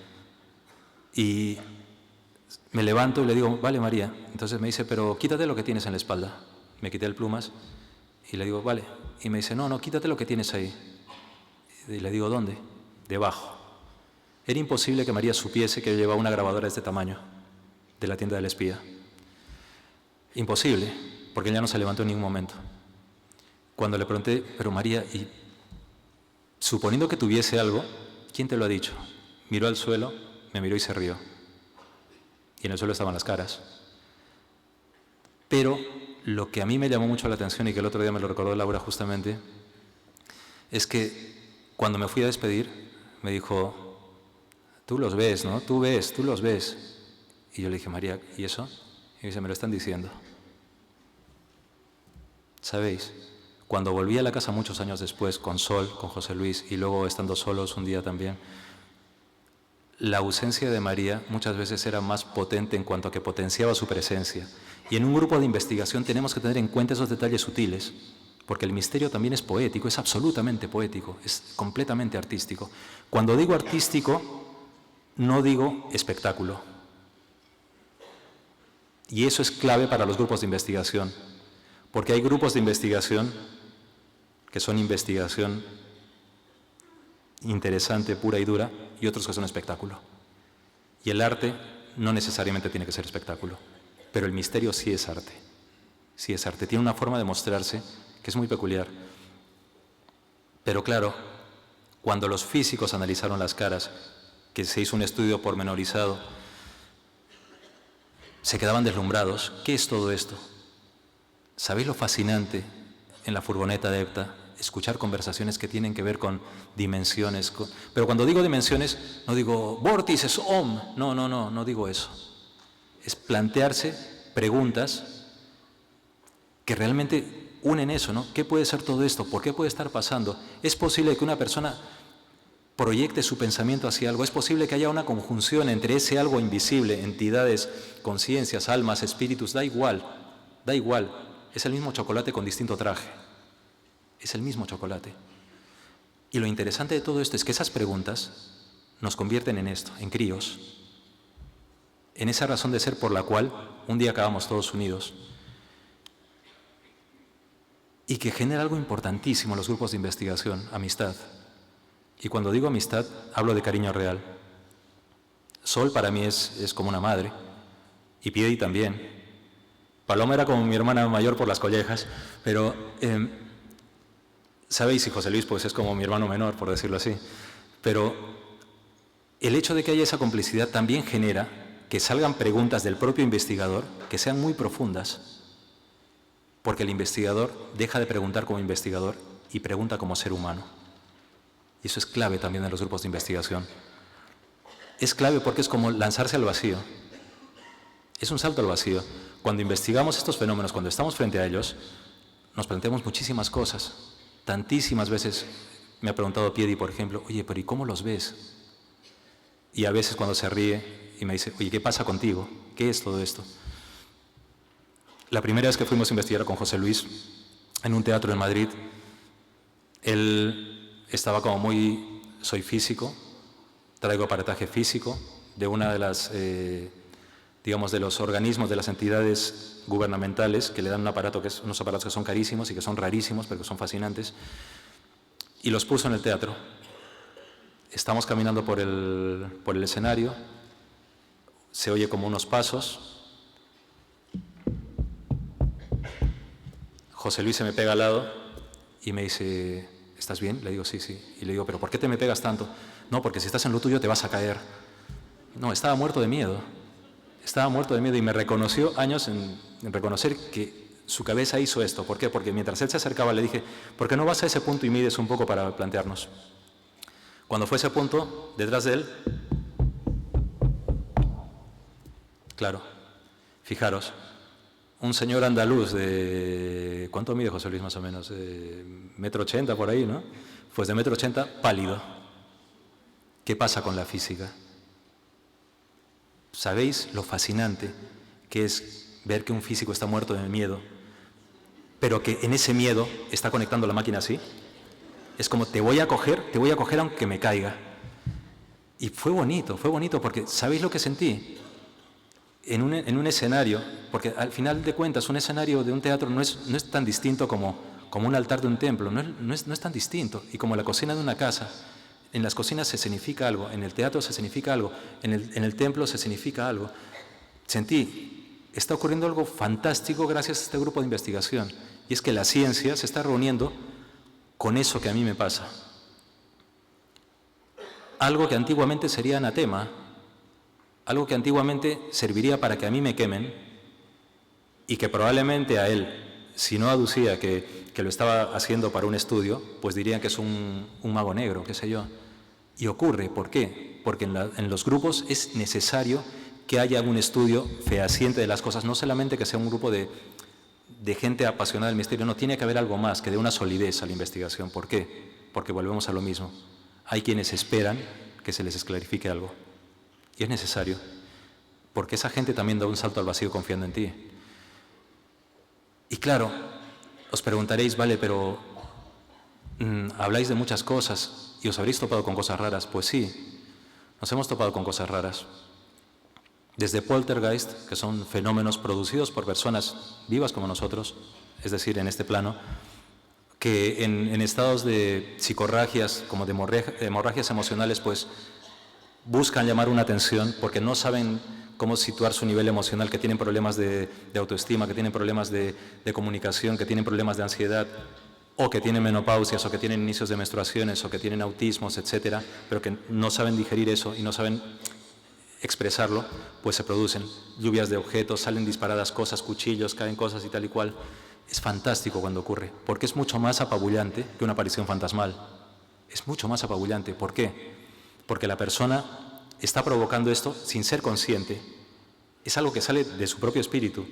Y me levanto y le digo, vale, María. Entonces me dice, pero quítate lo que tienes en la espalda. Me quité el plumas y le digo, vale. Y me dice, no, quítate lo que tienes ahí. Y le digo, ¿dónde? Debajo. Era imposible que María supiese que yo llevaba una grabadora de este tamaño, de la tienda del espía. Imposible, porque ella no se levantó en ningún momento. Cuando le pregunté, pero María, y suponiendo que tuviese algo, ¿quién te lo ha dicho? Miró al suelo, me miró y se rió. Y en el suelo estaban las caras. Pero lo que a mí me llamó mucho la atención y que el otro día me lo recordó Laura justamente, es que cuando me fui a despedir, me dijo, tú los ves, ¿no? Tú los ves. Y yo le dije, María, ¿y eso? Y me dice, me lo están diciendo. ¿Sabéis? Cuando volví a la casa muchos años después, con Sol, con José Luis, y luego estando solos un día también, la ausencia de María muchas veces era más potente en cuanto a que potenciaba su presencia. Y en un grupo de investigación tenemos que tener en cuenta esos detalles sutiles, porque el misterio también es poético, es absolutamente poético, es completamente artístico. Cuando digo artístico, no digo espectáculo. Y eso es clave para los grupos de investigación, porque hay grupos de investigación que son investigación interesante, pura y dura, y otros que son espectáculo. Y el arte no necesariamente tiene que ser espectáculo, pero el misterio sí es arte. Sí es arte, tiene una forma de mostrarse que es muy peculiar. Pero claro, cuando los físicos analizaron las caras, que se hizo un estudio pormenorizado, se quedaban deslumbrados. ¿Qué es todo esto? ¿Sabéis lo fascinante en la furgoneta de EPTA? Escuchar conversaciones que tienen que ver con dimensiones. Pero cuando digo dimensiones, no digo vórtices, no digo eso. Es plantearse preguntas que realmente unen eso, ¿no? ¿Qué puede ser todo esto? ¿Por qué puede estar pasando? ¿Es posible que una persona proyecte su pensamiento hacia algo? ¿Es posible que haya una conjunción entre ese algo invisible, entidades, conciencias, almas, espíritus? Da igual. Es el mismo chocolate con distinto traje. Es el mismo chocolate. Y lo interesante de todo esto es que esas preguntas nos convierten en esto, en críos, en esa razón de ser por la cual un día acabamos todos unidos y que genera algo importantísimo en los grupos de investigación, amistad. Y cuando digo amistad, hablo de cariño real. Sol para mí es como una madre, y Piedi también. Paloma era como mi hermana mayor por las collejas, pero sabéis, y José Luis pues es como mi hermano menor, por decirlo así. Pero el hecho de que haya esa complicidad también genera que salgan preguntas del propio investigador que sean muy profundas, porque el investigador deja de preguntar como investigador y pregunta como ser humano. Y eso es clave también en los grupos de investigación. Es clave porque es como lanzarse al vacío. Es un salto al vacío. Cuando investigamos estos fenómenos, cuando estamos frente a ellos, nos planteamos muchísimas cosas. Tantísimas veces me ha preguntado Piedi, por ejemplo, oye, pero ¿y cómo los ves? Y a veces cuando se ríe y me dice, oye, ¿qué pasa contigo? ¿Qué es todo esto? La primera vez que fuimos a investigar con José Luis en un teatro en Madrid, él estaba como muy, soy físico, traigo aparataje físico de una de las, digamos, de los organismos, de las entidades gubernamentales que le dan un aparato, unos aparatos que son carísimos y que son rarísimos, pero que son fascinantes, y los puso en el teatro. Estamos caminando por el escenario, se oye como unos pasos. José Luis se me pega al lado y me dice, ¿estás bien? Le digo, sí, sí. Y le digo, ¿pero por qué te me pegas tanto? No, porque si estás en lo tuyo te vas a caer. No, estaba muerto de miedo. Estaba muerto de miedo y me reconoció años en reconocer que su cabeza hizo esto. ¿Por qué? Porque mientras él se acercaba le dije, ¿por qué no vas a ese punto y mides un poco para plantearnos? Cuando fue ese punto, detrás de él, claro, fijaros, un señor andaluz de... ¿Cuánto mide José Luis más o menos? 1,80 m por ahí, ¿no? Pues de 1,80 m, pálido. ¿Qué pasa con la física? ¿Sabéis lo fascinante que es ver que un físico está muerto de miedo, pero que en ese miedo está conectando la máquina así? Es como, te voy a coger aunque me caiga. Y fue bonito porque ¿sabéis lo que sentí? En un escenario, porque al final de cuentas un escenario de un teatro no es tan distinto como un altar de un templo, no es tan distinto. Y como la cocina de una casa, en las cocinas se escenifica algo, en el teatro se escenifica algo, en el templo se escenifica algo. Sentí, está ocurriendo algo fantástico gracias a este grupo de investigación, y es que la ciencia se está reuniendo con eso que a mí me pasa. Algo que antiguamente sería anatema, algo que antiguamente serviría para que a mí me quemen y que probablemente a él, si no aducía que lo estaba haciendo para un estudio, pues dirían que es un mago negro, qué sé yo. Y ocurre, ¿por qué? Porque en los grupos es necesario que haya un estudio fehaciente de las cosas, no solamente que sea un grupo de gente apasionada del misterio, no, tiene que haber algo más, que dé una solidez a la investigación. ¿Por qué? Porque volvemos a lo mismo. Hay quienes esperan que se les clarifique algo. Y es necesario, porque esa gente también da un salto al vacío confiando en ti. Y claro, os preguntaréis, vale, pero habláis de muchas cosas y os habréis topado con cosas raras. Pues sí, nos hemos topado con cosas raras. Desde poltergeist, que son fenómenos producidos por personas vivas como nosotros, es decir, en este plano, que en estados de psicorragias, como de hemorragias emocionales, pues buscan llamar una atención porque no saben cómo situar su nivel emocional, que tienen problemas de autoestima, que tienen problemas de comunicación, que tienen problemas de ansiedad, o que tienen menopausias, o que tienen inicios de menstruaciones, o que tienen autismos, etcétera, pero que no saben digerir eso y no saben expresarlo, pues se producen lluvias de objetos, salen disparadas cosas, cuchillos, caen cosas y tal y cual. Es fantástico cuando ocurre, porque es mucho más apabullante que una aparición fantasmal. Es mucho más apabullante. ¿Por qué? Porque la persona está provocando esto sin ser consciente. Es algo que sale de su propio espíritu.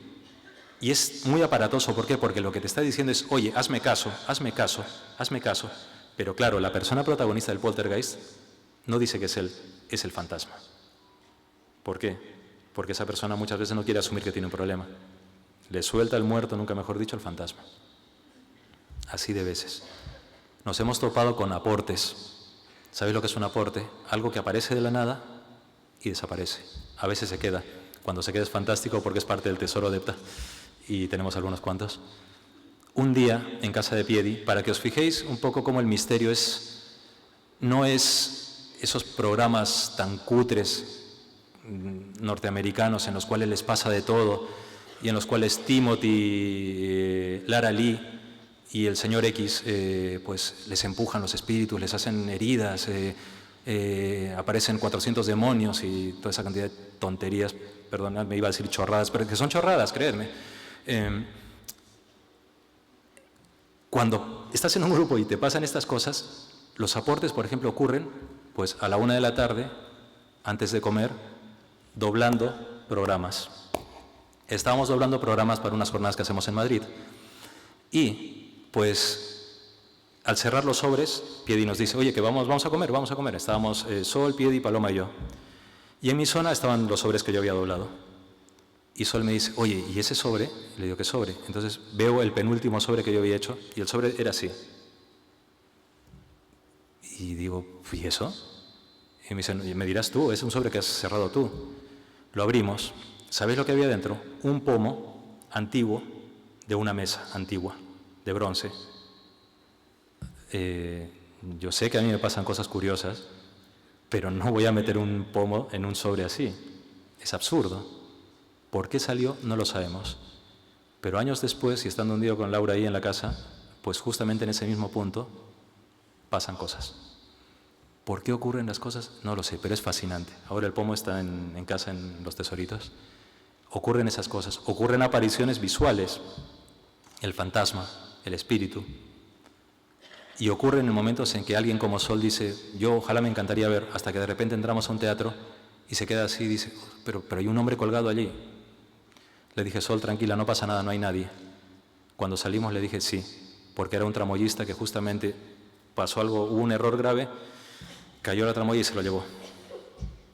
Y es muy aparatoso. ¿Por qué? Porque lo que te está diciendo es, oye, hazme caso, hazme caso, hazme caso. Pero claro, la persona protagonista del poltergeist no dice que es él, es el fantasma. ¿Por qué? Porque esa persona muchas veces no quiere asumir que tiene un problema. Le suelta el muerto, nunca mejor dicho, al fantasma. Así de veces. Nos hemos topado con aportes. ¿Sabéis lo que es un aporte? Algo que aparece de la nada y desaparece. A veces se queda. Cuando se queda es fantástico porque es parte del tesoro de Epta. Y tenemos algunos cuantos. Un día, en casa de Piedi, para que os fijéis un poco cómo el misterio no es esos programas tan cutres norteamericanos en los cuales les pasa de todo y en los cuales Timothy, Lara Lee y el señor X pues les empujan los espíritus, les hacen heridas, aparecen 400 demonios y toda esa cantidad de tonterías. Perdonad, me iba a decir chorradas, pero que son chorradas, creedme. Cuando estás en un grupo y te pasan estas cosas, los aportes, por ejemplo, ocurren pues a la 1 de la tarde, antes de comer, doblando programas. Estábamos doblando programas para unas jornadas que hacemos en Madrid y pues Al cerrar los sobres, Piedi nos dice, oye, que vamos a comer. Estábamos Sol, Piedi, Paloma y yo. Y en mi zona estaban los sobres que yo había doblado. Y Sol me dice, oye, ¿y ese sobre? Le digo, ¿qué sobre? Entonces veo el penúltimo sobre que yo había hecho y el sobre era así. Y digo, ¿y eso? Y me dicen, me dirás tú, es un sobre que has cerrado tú. Lo abrimos. ¿Sabéis lo que había dentro? Un pomo antiguo de una mesa antigua, de bronce. Yo sé que a mí me pasan cosas curiosas, pero no voy a meter un pomo en un sobre así. Es absurdo. ¿Por qué salió? No lo sabemos. Pero años después, y estando un día con Laura ahí en la casa, pues justamente en ese mismo punto pasan cosas. ¿Por qué ocurren las cosas? No lo sé, pero es fascinante. Ahora el pomo está en casa, en los tesoritos. Ocurren esas cosas, ocurren apariciones visuales, el fantasma, el espíritu. Y ocurren en momentos en que alguien como Sol dice, yo ojalá me encantaría ver, hasta que de repente entramos a un teatro y se queda así y dice, pero hay un hombre colgado allí. Le dije, Sol, tranquila, no pasa nada, no hay nadie. Cuando salimos le dije sí, porque era un tramoyista que justamente pasó algo, hubo un error grave, cayó la tramoya y se lo llevó.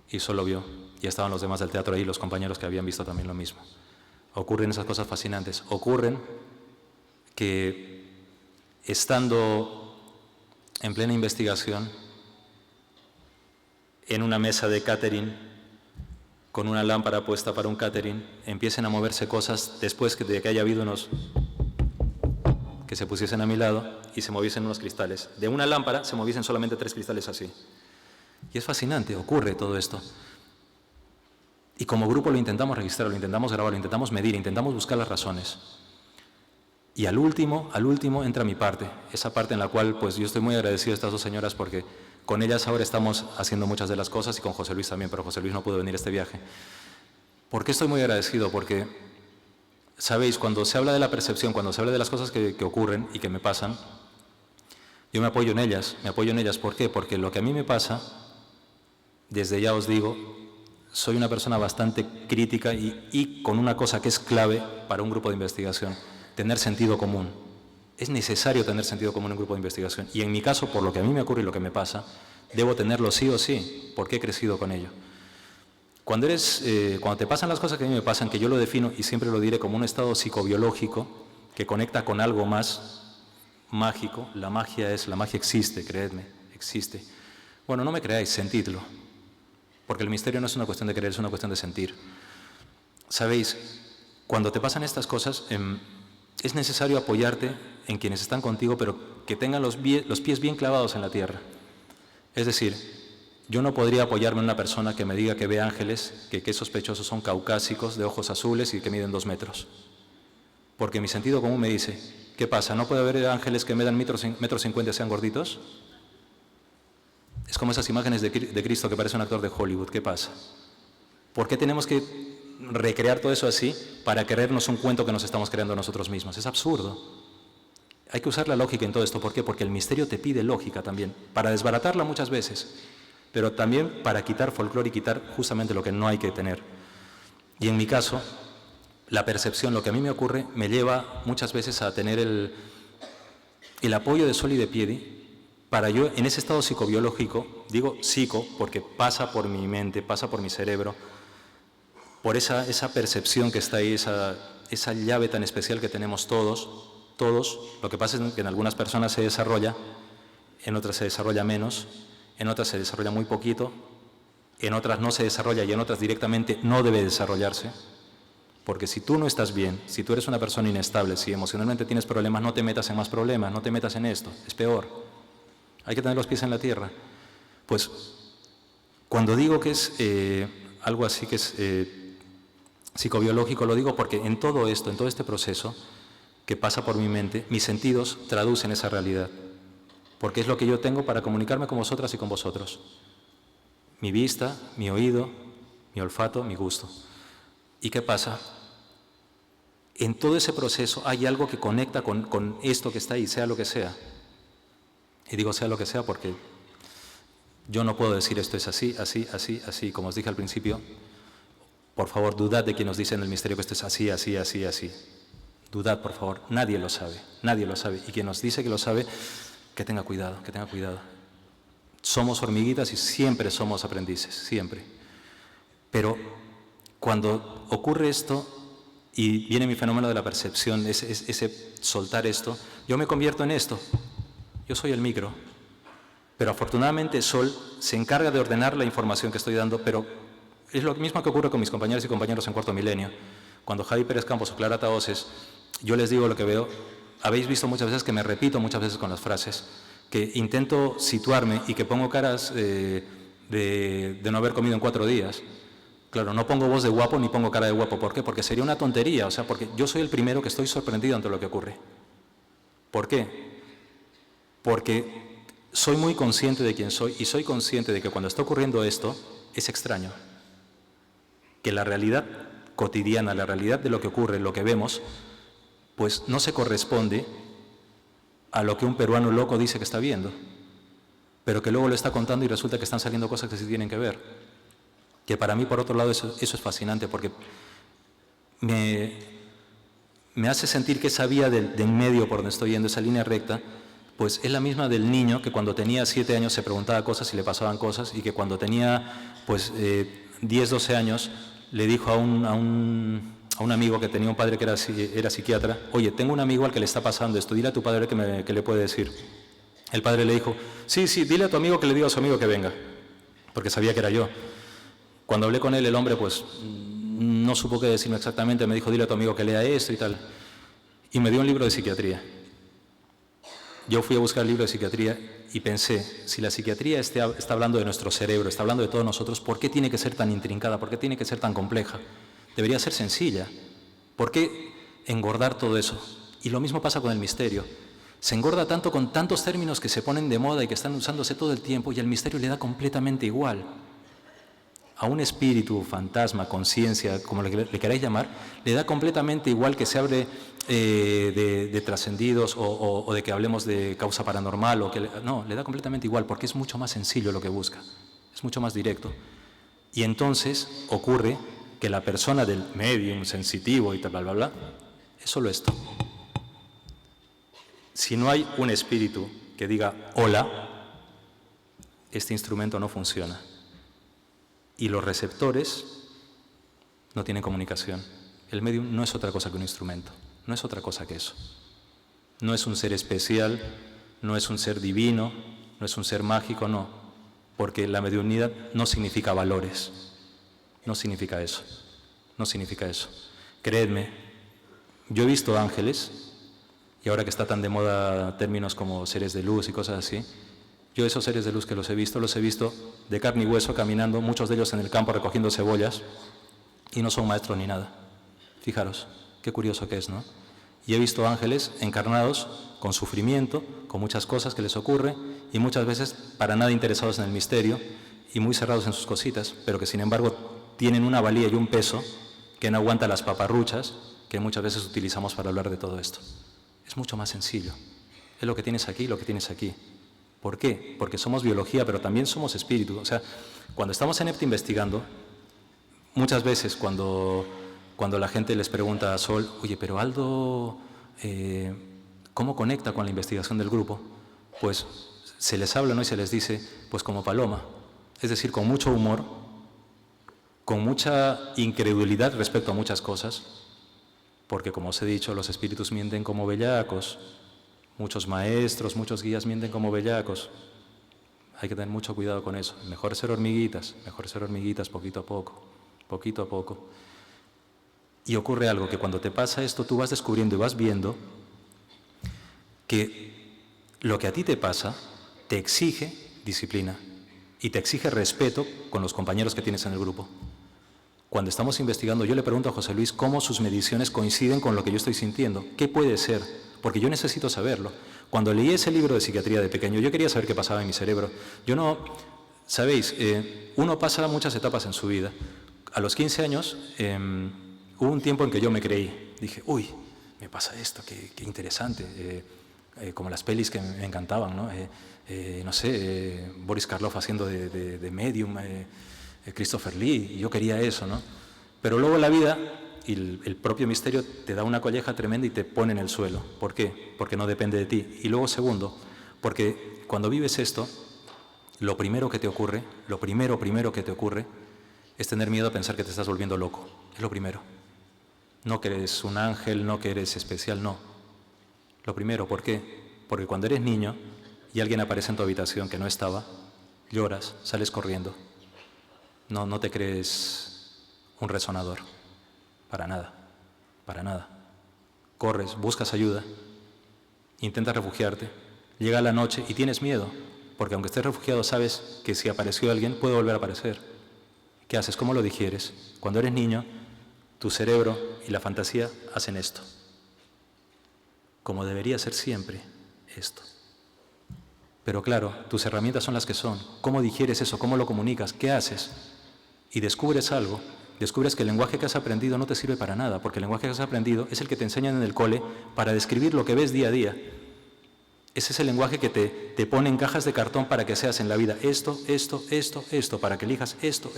Y Sol lo vio. Y estaban los demás del teatro ahí, los compañeros que habían visto también lo mismo. Ocurren esas cosas fascinantes. Ocurren que estando en plena investigación, en una mesa de catering, con una lámpara puesta para un catering, empiecen a moverse cosas después de que haya habido unos que se pusiesen a mi lado y se moviesen unos cristales. De una lámpara se moviesen solamente 3 cristales así. Y es fascinante, ocurre todo esto. Y como grupo lo intentamos registrar, lo intentamos grabar, lo intentamos medir, intentamos buscar las razones. Y al último entra mi parte, esa parte en la cual pues yo estoy muy agradecido a estas 2 señoras porque con ellas ahora estamos haciendo muchas de las cosas y con José Luis también, pero José Luis no pudo venir a este viaje. ¿Por qué estoy muy agradecido? Porque, sabéis, cuando se habla de la percepción, cuando se habla de las cosas que ocurren y que me pasan, yo me apoyo en ellas. ¿Por qué? Porque lo que a mí me pasa, desde ya os digo, soy una persona bastante crítica y con una cosa que es clave para un grupo de investigación, tener sentido común. Es necesario tener sentido común en un grupo de investigación. Y en mi caso, por lo que a mí me ocurre y lo que me pasa, debo tenerlo sí o sí, porque he crecido con ello. Cuando te pasan las cosas que a mí me pasan, que yo lo defino y siempre lo diré como un estado psicobiológico que conecta con algo más mágico, la magia existe, creedme, existe. Bueno, no me creáis, sentidlo. Porque el misterio no es una cuestión de creer, es una cuestión de sentir. Sabéis, cuando te pasan estas cosas, es necesario apoyarte en quienes están contigo, pero que tengan los pies bien clavados en la tierra. Es decir, yo no podría apoyarme en una persona que me diga que ve ángeles, que sospechosos son caucásicos, de ojos azules y que miden 2 metros. Porque mi sentido común me dice, ¿qué pasa? ¿No puede haber ángeles que medan 1,50 metros y sean gorditos? Es como esas imágenes de Cristo que parece un actor de Hollywood. ¿Qué pasa? ¿Por qué tenemos que recrear todo eso así para creernos un cuento que nos estamos creando nosotros mismos? Es absurdo. Hay que usar la lógica en todo esto. ¿Por qué? Porque el misterio te pide lógica también, para desbaratarla muchas veces, pero también para quitar folclore y quitar justamente lo que no hay que tener. Y en mi caso, la percepción, lo que a mí me ocurre, me lleva muchas veces a tener el apoyo de Sol y de Piedi, para yo, en ese estado psicobiológico, digo psico porque pasa por mi mente, pasa por mi cerebro, por esa percepción que está ahí, esa llave tan especial que tenemos todos. Lo que pasa es que en algunas personas se desarrolla, en otras se desarrolla menos, en otras se desarrolla muy poquito, en otras no se desarrolla y en otras directamente no debe desarrollarse. Porque si tú no estás bien, si tú eres una persona inestable, si emocionalmente tienes problemas, no te metas en más problemas, no te metas en esto, es peor. Hay que tener los pies en la tierra. Pues, cuando digo que es algo así que es psicobiológico, lo digo porque en todo esto, en todo este proceso que pasa por mi mente, mis sentidos traducen esa realidad. Porque es lo que yo tengo para comunicarme con vosotras y con vosotros. Mi vista, mi oído, mi olfato, mi gusto. ¿Y qué pasa? En todo ese proceso hay algo que conecta con esto que está ahí, sea lo que sea. Y digo sea lo que sea porque yo no puedo decir esto es así, así, así, así. Como os dije al principio, por favor, dudad de quien nos dice en el misterio que esto es así, así, así, así. Dudad, por favor. Nadie lo sabe, nadie lo sabe. Y quien nos dice que lo sabe, que tenga cuidado, que tenga cuidado. Somos hormiguitas y siempre somos aprendices, siempre. Pero cuando ocurre esto y viene mi fenómeno de la percepción, ese soltar esto, yo me convierto en esto. Yo soy el micro. Pero afortunadamente Sol se encarga de ordenar la información que estoy dando, pero es lo mismo que ocurre con mis compañeros y compañeros en Cuarto Milenio. Cuando Javi Pérez Campos o Clara Taoses, yo les digo lo que veo, habéis visto muchas veces que me repito muchas veces con las frases, que intento situarme y que pongo caras de no haber comido en 4 días. Claro, no pongo voz de guapo ni pongo cara de guapo. ¿Por qué? Porque sería una tontería, o sea, porque yo soy el primero que estoy sorprendido ante lo que ocurre. ¿Por qué? Porque soy muy consciente de quién soy y soy consciente de que cuando está ocurriendo esto es extraño. Que la realidad cotidiana, la realidad de lo que ocurre, lo que vemos, pues no se corresponde a lo que un peruano loco dice que está viendo, pero que luego lo está contando y resulta que están saliendo cosas que sí tienen que ver. Que para mí, por otro lado, eso es fascinante, porque me hace sentir que esa vía de en medio por donde estoy yendo, esa línea recta, pues es la misma del niño que cuando tenía 7 años se preguntaba cosas y le pasaban cosas, y que cuando tenía pues 10, 12 años le dijo a un amigo que tenía un padre que era psiquiatra: oye, tengo un amigo al que le está pasando esto, dile a tu padre que le puede decir. El padre le dijo: sí, dile a tu amigo que le diga a su amigo que venga, porque sabía que era yo. Cuando hablé con él, el hombre pues no supo qué decirme exactamente, me dijo: dile a tu amigo que lea esto y tal, y me dio un libro de psiquiatría. Yo fui a buscar el libro de psiquiatría y pensé, si la psiquiatría está hablando de nuestro cerebro, está hablando de todos nosotros, ¿por qué tiene que ser tan intrincada? ¿Por qué tiene que ser tan compleja? Debería ser sencilla. ¿Por qué engordar todo eso? Y lo mismo pasa con el misterio. Se engorda tanto con tantos términos que se ponen de moda y que están usándose todo el tiempo, y al misterio le da completamente igual. A un espíritu, fantasma, conciencia, como le queráis llamar, le da completamente igual que se hable de trascendidos o de que hablemos de causa paranormal. No, le da completamente igual, porque es mucho más sencillo lo que busca, es mucho más directo. Y entonces ocurre que la persona del medium, sensitivo y tal, bla, bla, bla, es solo esto. Si no hay un espíritu que diga hola, este instrumento no funciona. Y los receptores no tienen comunicación. El medium no es otra cosa que un instrumento, no es otra cosa que eso. No es un ser especial, no es un ser divino, no es un ser mágico, no. Porque la mediunidad no significa valores, no significa eso, no significa eso. Creedme, yo he visto ángeles, y ahora que está tan de moda términos como seres de luz y cosas así, yo esos seres de luz que los he visto de carne y hueso caminando, muchos de ellos en el campo recogiendo cebollas, y no son maestros ni nada. Fijaros, qué curioso que es, ¿no? Y he visto ángeles encarnados con sufrimiento, con muchas cosas que les ocurre, y muchas veces para nada interesados en el misterio y muy cerrados en sus cositas, pero que sin embargo tienen una valía y un peso que no aguanta las paparruchas que muchas veces utilizamos para hablar de todo esto. Es mucho más sencillo. Es lo que tienes aquí y lo que tienes aquí. ¿Por qué? Porque somos biología, pero también somos espíritu. O sea, cuando estamos en EPT investigando, muchas veces cuando la gente les pregunta a Sol: oye, pero Aldo, ¿cómo conecta con la investigación del grupo? Pues se les habla, ¿no? Y se les dice, pues como paloma. Es decir, con mucho humor, con mucha incredulidad respecto a muchas cosas, porque como os he dicho, los espíritus mienten como bellacos. Muchos maestros, muchos guías mienten como bellacos. Hay que tener mucho cuidado con eso. Mejor ser hormiguitas poquito a poco. Y ocurre algo, que cuando te pasa esto, tú vas descubriendo y vas viendo que lo que a ti te pasa te exige disciplina y te exige respeto con los compañeros que tienes en el grupo. Cuando estamos investigando, yo le pregunto a José Luis cómo sus mediciones coinciden con lo que yo estoy sintiendo. ¿Qué puede ser? Porque yo necesito saberlo. Cuando leí ese libro de psiquiatría de pequeño, yo quería saber qué pasaba en mi cerebro. Sabéis, uno pasa muchas etapas en su vida. A los 15 años hubo un tiempo en que yo me creí. Dije, uy, me pasa esto, qué interesante. Como las pelis que me encantaban, ¿no? Boris Karloff haciendo de medium, Christopher Lee, y yo quería eso, ¿no? Pero luego la vida y el propio misterio te da una colleja tremenda y te pone en el suelo. ¿Por qué? Porque no depende de ti. Y luego, segundo, Porque cuando vives esto, lo primero que te ocurre, lo primero que te ocurre, es tener miedo a pensar que te estás volviendo loco. Es lo primero. No que eres un ángel, no que eres especial, no. Lo primero, ¿por qué? Porque cuando eres niño y alguien aparece en tu habitación que no estaba, lloras, sales corriendo. No te crees un resonador. Para nada, para nada. Corres, buscas ayuda, intentas refugiarte, llega la noche y tienes miedo, porque aunque estés refugiado sabes que si apareció alguien puede volver a aparecer. ¿Qué haces? ¿Cómo lo digieres? Cuando eres niño, tu cerebro y la fantasía hacen esto. Como debería ser siempre esto. Pero claro, tus herramientas son las que son. ¿Cómo digieres eso? ¿Cómo lo comunicas? ¿Qué haces? Y descubres algo. Descubres que el lenguaje que has aprendido no te sirve para nada, porque el lenguaje que has aprendido es el que te enseñan en el cole para describir lo que ves día a día. Ese es el lenguaje que te pone en cajas de cartón para que seas en la vida esto, para que elijas esto.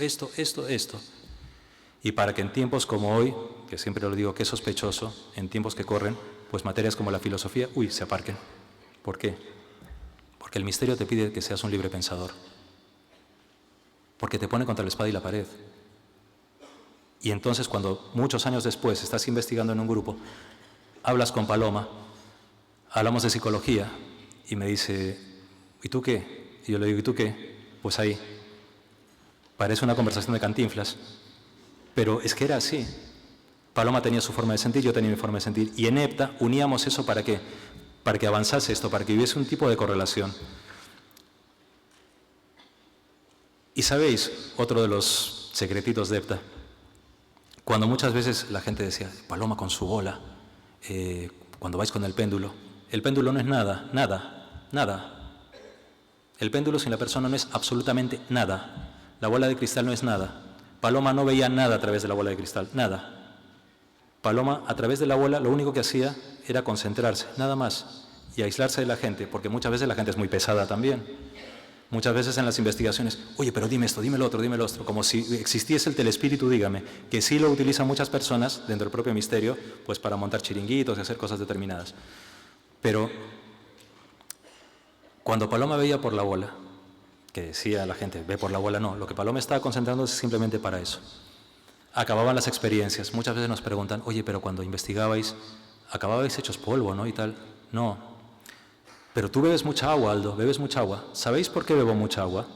Y para que en tiempos como hoy, que siempre lo digo que es sospechoso, en tiempos que corren, pues materias como la filosofía, se aparquen. ¿Por qué? Porque el misterio te pide que seas un libre pensador. Porque te pone contra la espada y la pared. Y entonces cuando muchos años después estás investigando en un grupo, hablas con Paloma, hablamos de psicología y me dice, ¿y tú qué? Y yo le digo, ¿y tú qué? Pues ahí. Parece una conversación de Cantinflas, pero es que era así. Paloma tenía su forma de sentir, yo tenía mi forma de sentir. Y en Hepta uníamos eso ¿para qué? Para que avanzase esto, para que hubiese un tipo de correlación. Y sabéis, otro de los secretitos de Hepta, cuando muchas veces la gente decía, Paloma con su bola, cuando vais con el péndulo no es nada. El péndulo sin la persona no es absolutamente nada. La bola de cristal no es nada. Paloma no veía nada a través de la bola de cristal, nada. Paloma, a través de la bola, lo único que hacía era concentrarse, nada más, y aislarse de la gente, porque muchas veces la gente es muy pesada también. Muchas veces en las investigaciones, oye, pero dime esto, dime lo otro, como si existiese el telespíritu, dígame, que sí lo utilizan muchas personas dentro del propio misterio, pues para montar chiringuitos y hacer cosas determinadas. Pero cuando Paloma veía por la bola, que decía la gente, ve por la bola, no, lo que Paloma estaba concentrándose es simplemente para eso. Acababan las experiencias. Muchas veces nos preguntan, oye, pero cuando investigabais, acababais hechos polvo, ¿no? Y tal. No. Pero tú bebes mucha agua, Aldo, bebes mucha agua. ¿Sabéis por qué bebo mucha agua?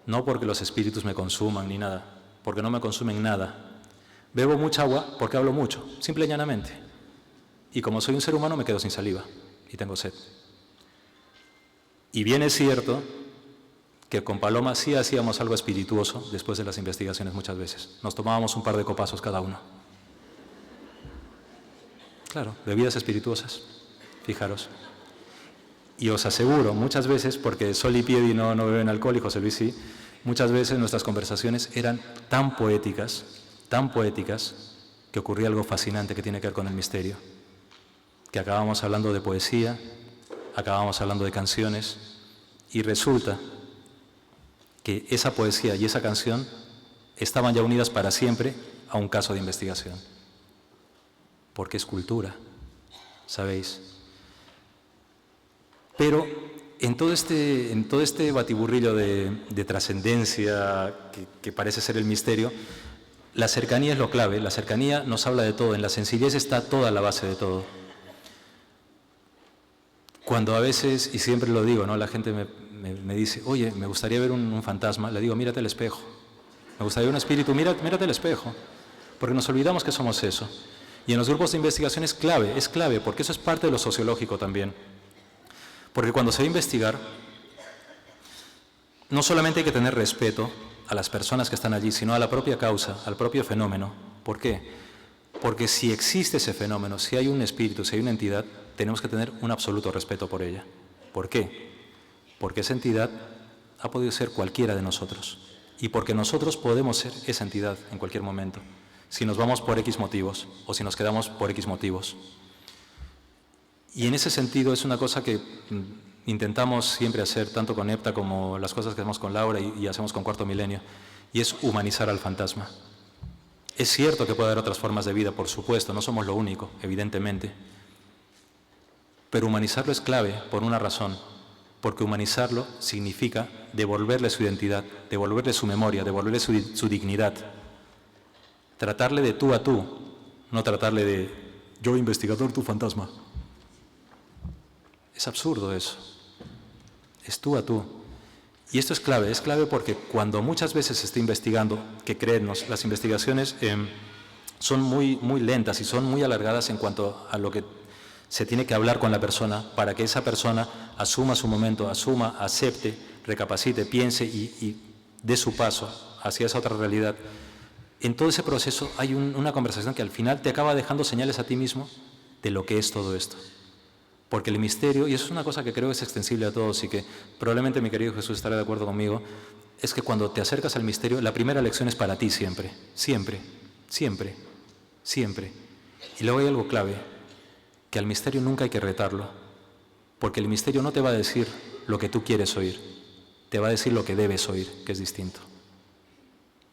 No porque los espíritus me consuman ni nada, porque no me consumen nada. Bebo mucha agua porque hablo mucho, simple y llanamente. Y como soy un ser humano me quedo sin saliva y tengo sed. Y bien es cierto que con Paloma sí hacíamos algo espirituoso después de las investigaciones muchas veces. Nos tomábamos un par de copazos cada uno. Claro, bebidas espirituosas, fijaros. Y os aseguro, muchas veces, porque Sol y Piedi no beben alcohol y José Luis sí, muchas veces nuestras conversaciones eran tan poéticas, que ocurría algo fascinante que tiene que ver con el misterio. Que acabábamos hablando de poesía, acabábamos hablando de canciones, y resulta que esa poesía y esa canción estaban ya unidas para siempre a un caso de investigación. Porque es cultura, ¿sabéis? Pero en todo este batiburrillo de trascendencia que parece ser el misterio, la cercanía es lo clave. La cercanía nos habla de todo. En la sencillez está toda la base de todo. Cuando a veces, y siempre lo digo, ¿no? La gente me dice, oye, me gustaría ver un fantasma, le digo, mírate al espejo. Me gustaría ver un espíritu, mírate al espejo. Porque nos olvidamos que somos eso. Y en los grupos de investigación es clave, porque eso es parte de lo sociológico también. Porque cuando se va a investigar, no solamente hay que tener respeto a las personas que están allí, sino a la propia causa, al propio fenómeno. ¿Por qué? Porque si existe ese fenómeno, si hay un espíritu, si hay una entidad, tenemos que tener un absoluto respeto por ella. ¿Por qué? Porque esa entidad ha podido ser cualquiera de nosotros. Y porque nosotros podemos ser esa entidad en cualquier momento, si nos vamos por X motivos o si nos quedamos por X motivos. Y en ese sentido es una cosa que intentamos siempre hacer, tanto con Hepta como las cosas que hacemos con Laura y hacemos con Cuarto Milenio, y es humanizar al fantasma. Es cierto que puede haber otras formas de vida, por supuesto, no somos lo único, evidentemente, pero humanizarlo es clave por una razón, porque humanizarlo significa devolverle su identidad, devolverle su memoria, devolverle su dignidad. Tratarle de tú a tú, no tratarle de yo investigador, tú fantasma. Es absurdo eso. Es tú a tú. Y esto es clave porque cuando muchas veces se está investigando, que créenos, las investigaciones son muy lentas y son muy alargadas en cuanto a lo que se tiene que hablar con la persona para que esa persona asuma su momento, acepte, recapacite, piense y dé su paso hacia esa otra realidad. En todo ese proceso hay una conversación que al final te acaba dejando señales a ti mismo de lo que es todo esto. Porque el misterio, y eso es una cosa que creo es extensible a todos y que probablemente mi querido Jesús estará de acuerdo conmigo, es que cuando te acercas al misterio, la primera lección es para ti siempre, siempre, siempre, siempre. Y luego hay algo clave, que al misterio nunca hay que retarlo, porque el misterio no te va a decir lo que tú quieres oír, te va a decir lo que debes oír, que es distinto.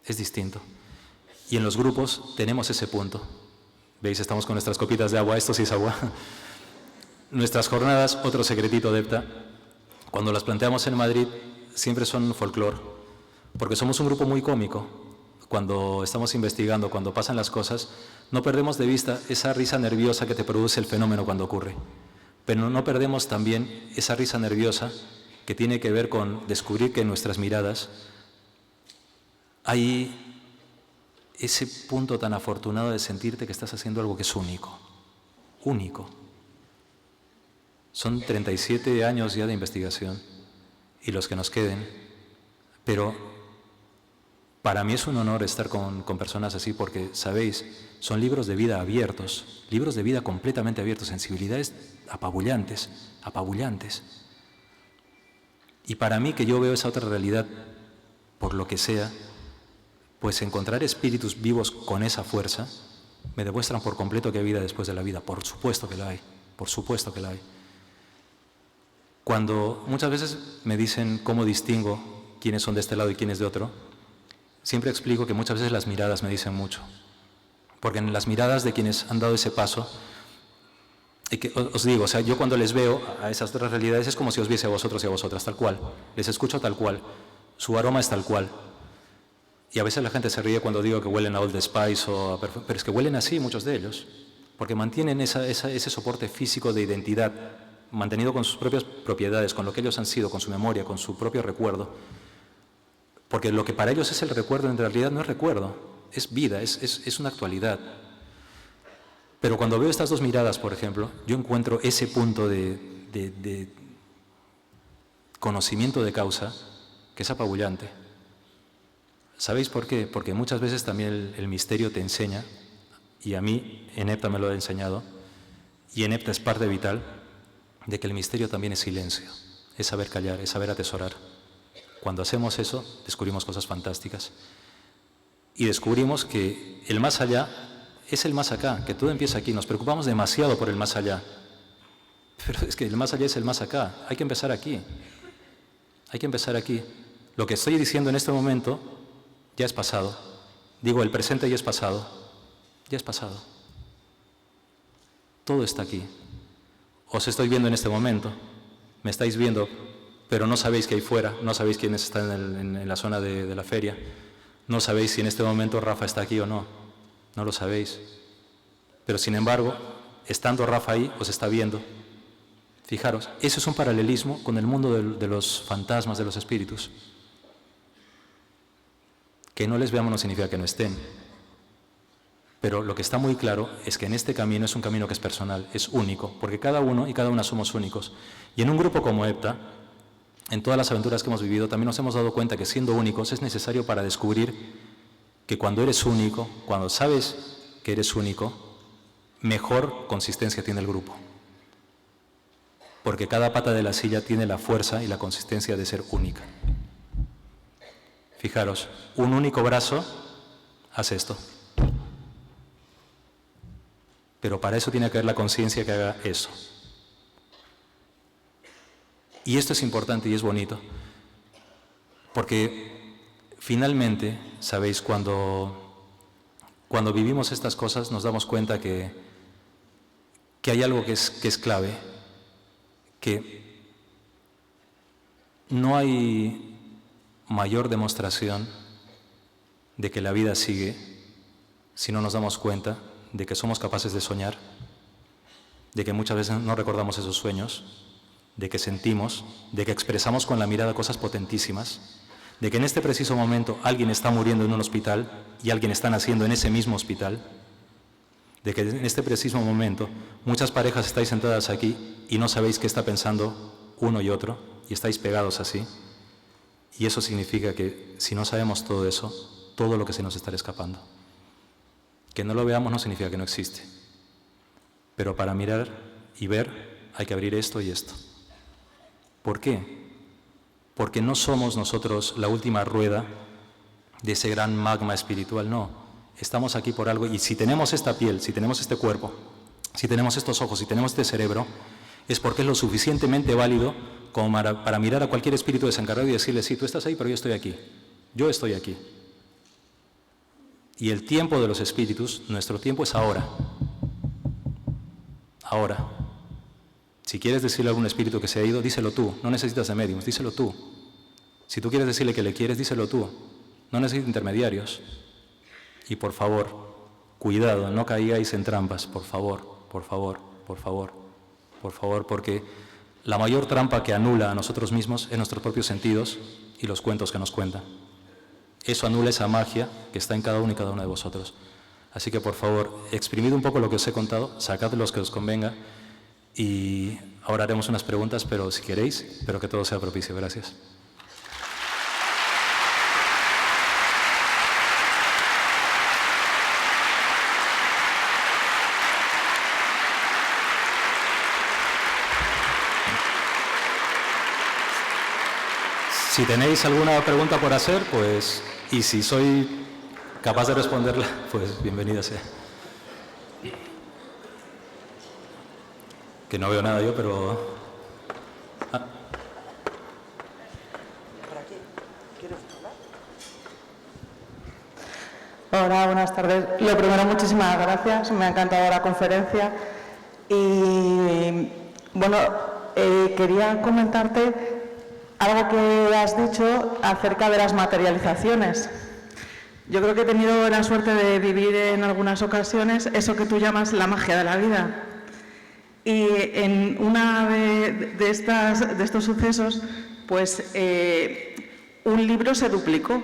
Es distinto. Y en los grupos tenemos ese punto. ¿Veis? Estamos con nuestras copitas de agua, esto sí es agua. Nuestras jornadas, otro secretito de EPTA, cuando las planteamos en Madrid, siempre son folclore, porque somos un grupo muy cómico. Cuando estamos investigando, cuando pasan las cosas, no perdemos de vista esa risa nerviosa que te produce el fenómeno cuando ocurre, pero no perdemos también esa risa nerviosa que tiene que ver con descubrir que en nuestras miradas hay ese punto tan afortunado de sentirte que estás haciendo algo que es único, único. Son 37 años ya de investigación y los que nos queden, pero para mí es un honor estar con personas así porque, sabéis, son libros de vida abiertos, libros de vida completamente abiertos, sensibilidades apabullantes, apabullantes. Y para mí, que yo veo esa otra realidad, por lo que sea, pues encontrar espíritus vivos con esa fuerza me demuestran por completo que hay vida después de la vida. Por supuesto que la hay, por supuesto que la hay. Cuando muchas veces me dicen cómo distingo quiénes son de este lado y quiénes de otro, siempre explico que muchas veces las miradas me dicen mucho. Porque en las miradas de quienes han dado ese paso, y que os digo, o sea, yo cuando les veo a esas otras realidades es como si os viese a vosotros y a vosotras, tal cual. Les escucho tal cual. Su aroma es tal cual. Y a veces la gente se ríe cuando digo que huelen a Old Spice o a perfume, pero es que huelen así muchos de ellos, porque mantienen ese soporte físico de identidad, mantenido con sus propias propiedades, con lo que ellos han sido, con su memoria, con su propio recuerdo. Porque lo que para ellos es el recuerdo, en realidad no es recuerdo, es vida, es una actualidad. Pero cuando veo estas dos miradas, por ejemplo, yo encuentro ese punto de conocimiento de causa que es apabullante. ¿Sabéis por qué? Porque muchas veces también el misterio te enseña, y a mí en EPTA me lo ha enseñado, y en EPTA es parte vital, de que el misterio también es silencio, es saber callar, es saber atesorar. Cuando hacemos eso, descubrimos cosas fantásticas. Y descubrimos que el más allá es el más acá, que todo empieza aquí. Nos preocupamos demasiado por el más allá. Pero es que el más allá es el más acá. Hay que empezar aquí. Hay que empezar aquí. Lo que estoy diciendo en este momento ya es pasado. Digo, el presente ya es pasado. Ya es pasado. Todo está aquí. Os estoy viendo en este momento, me estáis viendo, pero no sabéis qué hay fuera, no sabéis quiénes están en la zona de la feria, no sabéis si en este momento Rafa está aquí o no, no lo sabéis. Pero sin embargo, estando Rafa ahí, os está viendo. Fijaros, eso es un paralelismo con el mundo de los fantasmas, de los espíritus. Que no les veamos no significa que no estén. Pero lo que está muy claro es que en este camino es un camino que es personal, es único, porque cada uno y cada una somos únicos. Y en un grupo como EPTA, en todas las aventuras que hemos vivido, también nos hemos dado cuenta que siendo únicos es necesario para descubrir que cuando eres único, cuando sabes que eres único, mejor consistencia tiene el grupo. Porque cada pata de la silla tiene la fuerza y la consistencia de ser única. Fijaros, un único brazo hace esto. Pero para eso tiene que haber la conciencia que haga eso. Y esto es importante y es bonito, porque finalmente, sabéis, cuando vivimos estas cosas nos damos cuenta que hay algo que es clave, que no hay mayor demostración de que la vida sigue si no nos damos cuenta de que somos capaces de soñar, de que muchas veces no recordamos esos sueños, de que sentimos, de que expresamos con la mirada cosas potentísimas, de que en este preciso momento alguien está muriendo en un hospital y alguien está naciendo en ese mismo hospital, de que en este preciso momento muchas parejas estáis sentadas aquí y no sabéis qué está pensando uno y otro y estáis pegados así. Y eso significa que si no sabemos todo eso, todo lo que se nos estará escapando. Que no lo veamos no significa que no existe. Pero para mirar y ver hay que abrir esto y esto. ¿Por qué? Porque no somos nosotros la última rueda de ese gran magma espiritual, no. Estamos aquí por algo y si tenemos esta piel, si tenemos este cuerpo, si tenemos estos ojos, si tenemos este cerebro, es porque es lo suficientemente válido como para mirar a cualquier espíritu desencarnado y decirle, sí, tú estás ahí, pero yo estoy aquí. Yo estoy aquí. Y el tiempo de los espíritus, nuestro tiempo es ahora. Ahora. Si quieres decirle a algún espíritu que se ha ido, díselo tú. No necesitas de médiums, díselo tú. Si tú quieres decirle que le quieres, díselo tú. No necesitas intermediarios. Y por favor, cuidado, no caigáis en trampas, por favor, por favor, por favor, por favor, porque la mayor trampa que anula a nosotros mismos es nuestros propios sentidos y los cuentos que nos cuentan. Eso anula esa magia que está en cada uno y cada una de vosotros. Así que, por favor, exprimid un poco lo que os he contado, sacad los que os convenga y ahora haremos unas preguntas, pero si queréis, pero que todo sea propicio. Gracias. Si tenéis alguna pregunta por hacer, pues, y si soy capaz de responderla, pues bienvenida sea. Que no veo nada yo, pero... ¿Por aquí? ¿Quieres hablar? Hola, buenas tardes. Lo primero, muchísimas gracias. Me ha encantado la conferencia. Y, bueno, quería comentarte algo que has dicho acerca de las materializaciones. Yo creo que he tenido la suerte de vivir en algunas ocasiones eso que tú llamas la magia de la vida. Y en una de estos sucesos, pues un libro se duplicó.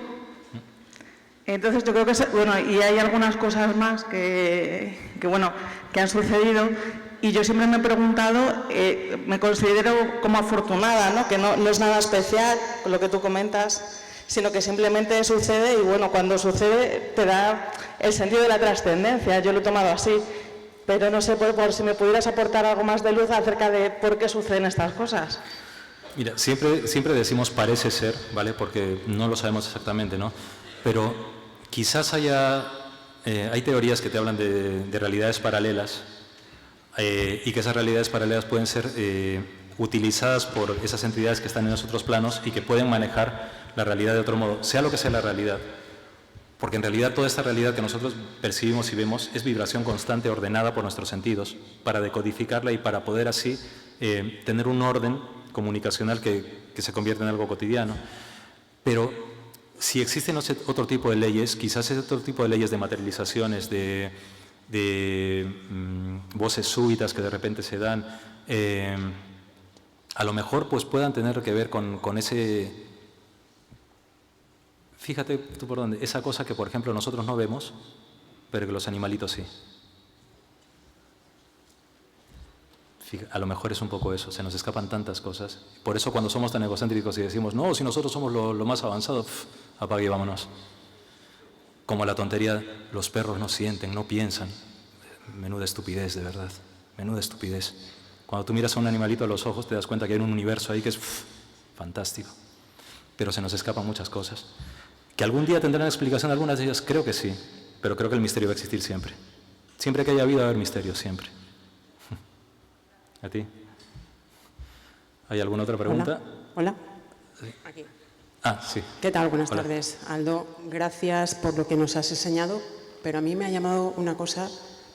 Entonces yo creo que, bueno, y hay algunas cosas más que han sucedido. Y yo siempre me he preguntado, me considero como afortunada, ¿no? Que no es nada especial lo que tú comentas, sino que simplemente sucede y, bueno, cuando sucede te da el sentido de la trascendencia. Yo lo he tomado así, pero no sé por si me pudieras aportar algo más de luz acerca de por qué suceden estas cosas. Mira, siempre decimos parece ser, ¿vale? Porque no lo sabemos exactamente, ¿no? Pero quizás hay teorías que te hablan de realidades paralelas, y que esas realidades paralelas pueden ser utilizadas por esas entidades que están en los otros planos y que pueden manejar la realidad de otro modo, sea lo que sea la realidad. Porque en realidad toda esta realidad que nosotros percibimos y vemos es vibración constante ordenada por nuestros sentidos para decodificarla y para poder así tener un orden comunicacional que se convierte en algo cotidiano. Pero si existen otro tipo de leyes, quizás es otro tipo de leyes de materializaciones, de voces súbitas que de repente se dan, a lo mejor pues puedan tener que ver con ese, fíjate tú por dónde, esa cosa que por ejemplo nosotros no vemos, pero que los animalitos sí. A lo mejor es un poco eso, se nos escapan tantas cosas. Por eso cuando somos tan egocéntricos y decimos, no, si nosotros somos lo más avanzado, apague y vámonos. Como la tontería, los perros no sienten, no piensan. Menuda estupidez, de verdad. Menuda estupidez. Cuando tú miras a un animalito a los ojos te das cuenta que hay un universo ahí que es fantástico. Pero se nos escapan muchas cosas. ¿Que algún día tendrán explicación algunas de ellas? Creo que sí. Pero creo que el misterio va a existir siempre. Siempre que haya vida va a haber misterio, siempre. ¿A ti? ¿Hay alguna otra pregunta? Hola. Sí. Aquí. Ah, sí. ¿Qué tal? Buenas Hola. tardes. Aldo, gracias por lo que nos has enseñado, pero a mí me ha llamado una cosa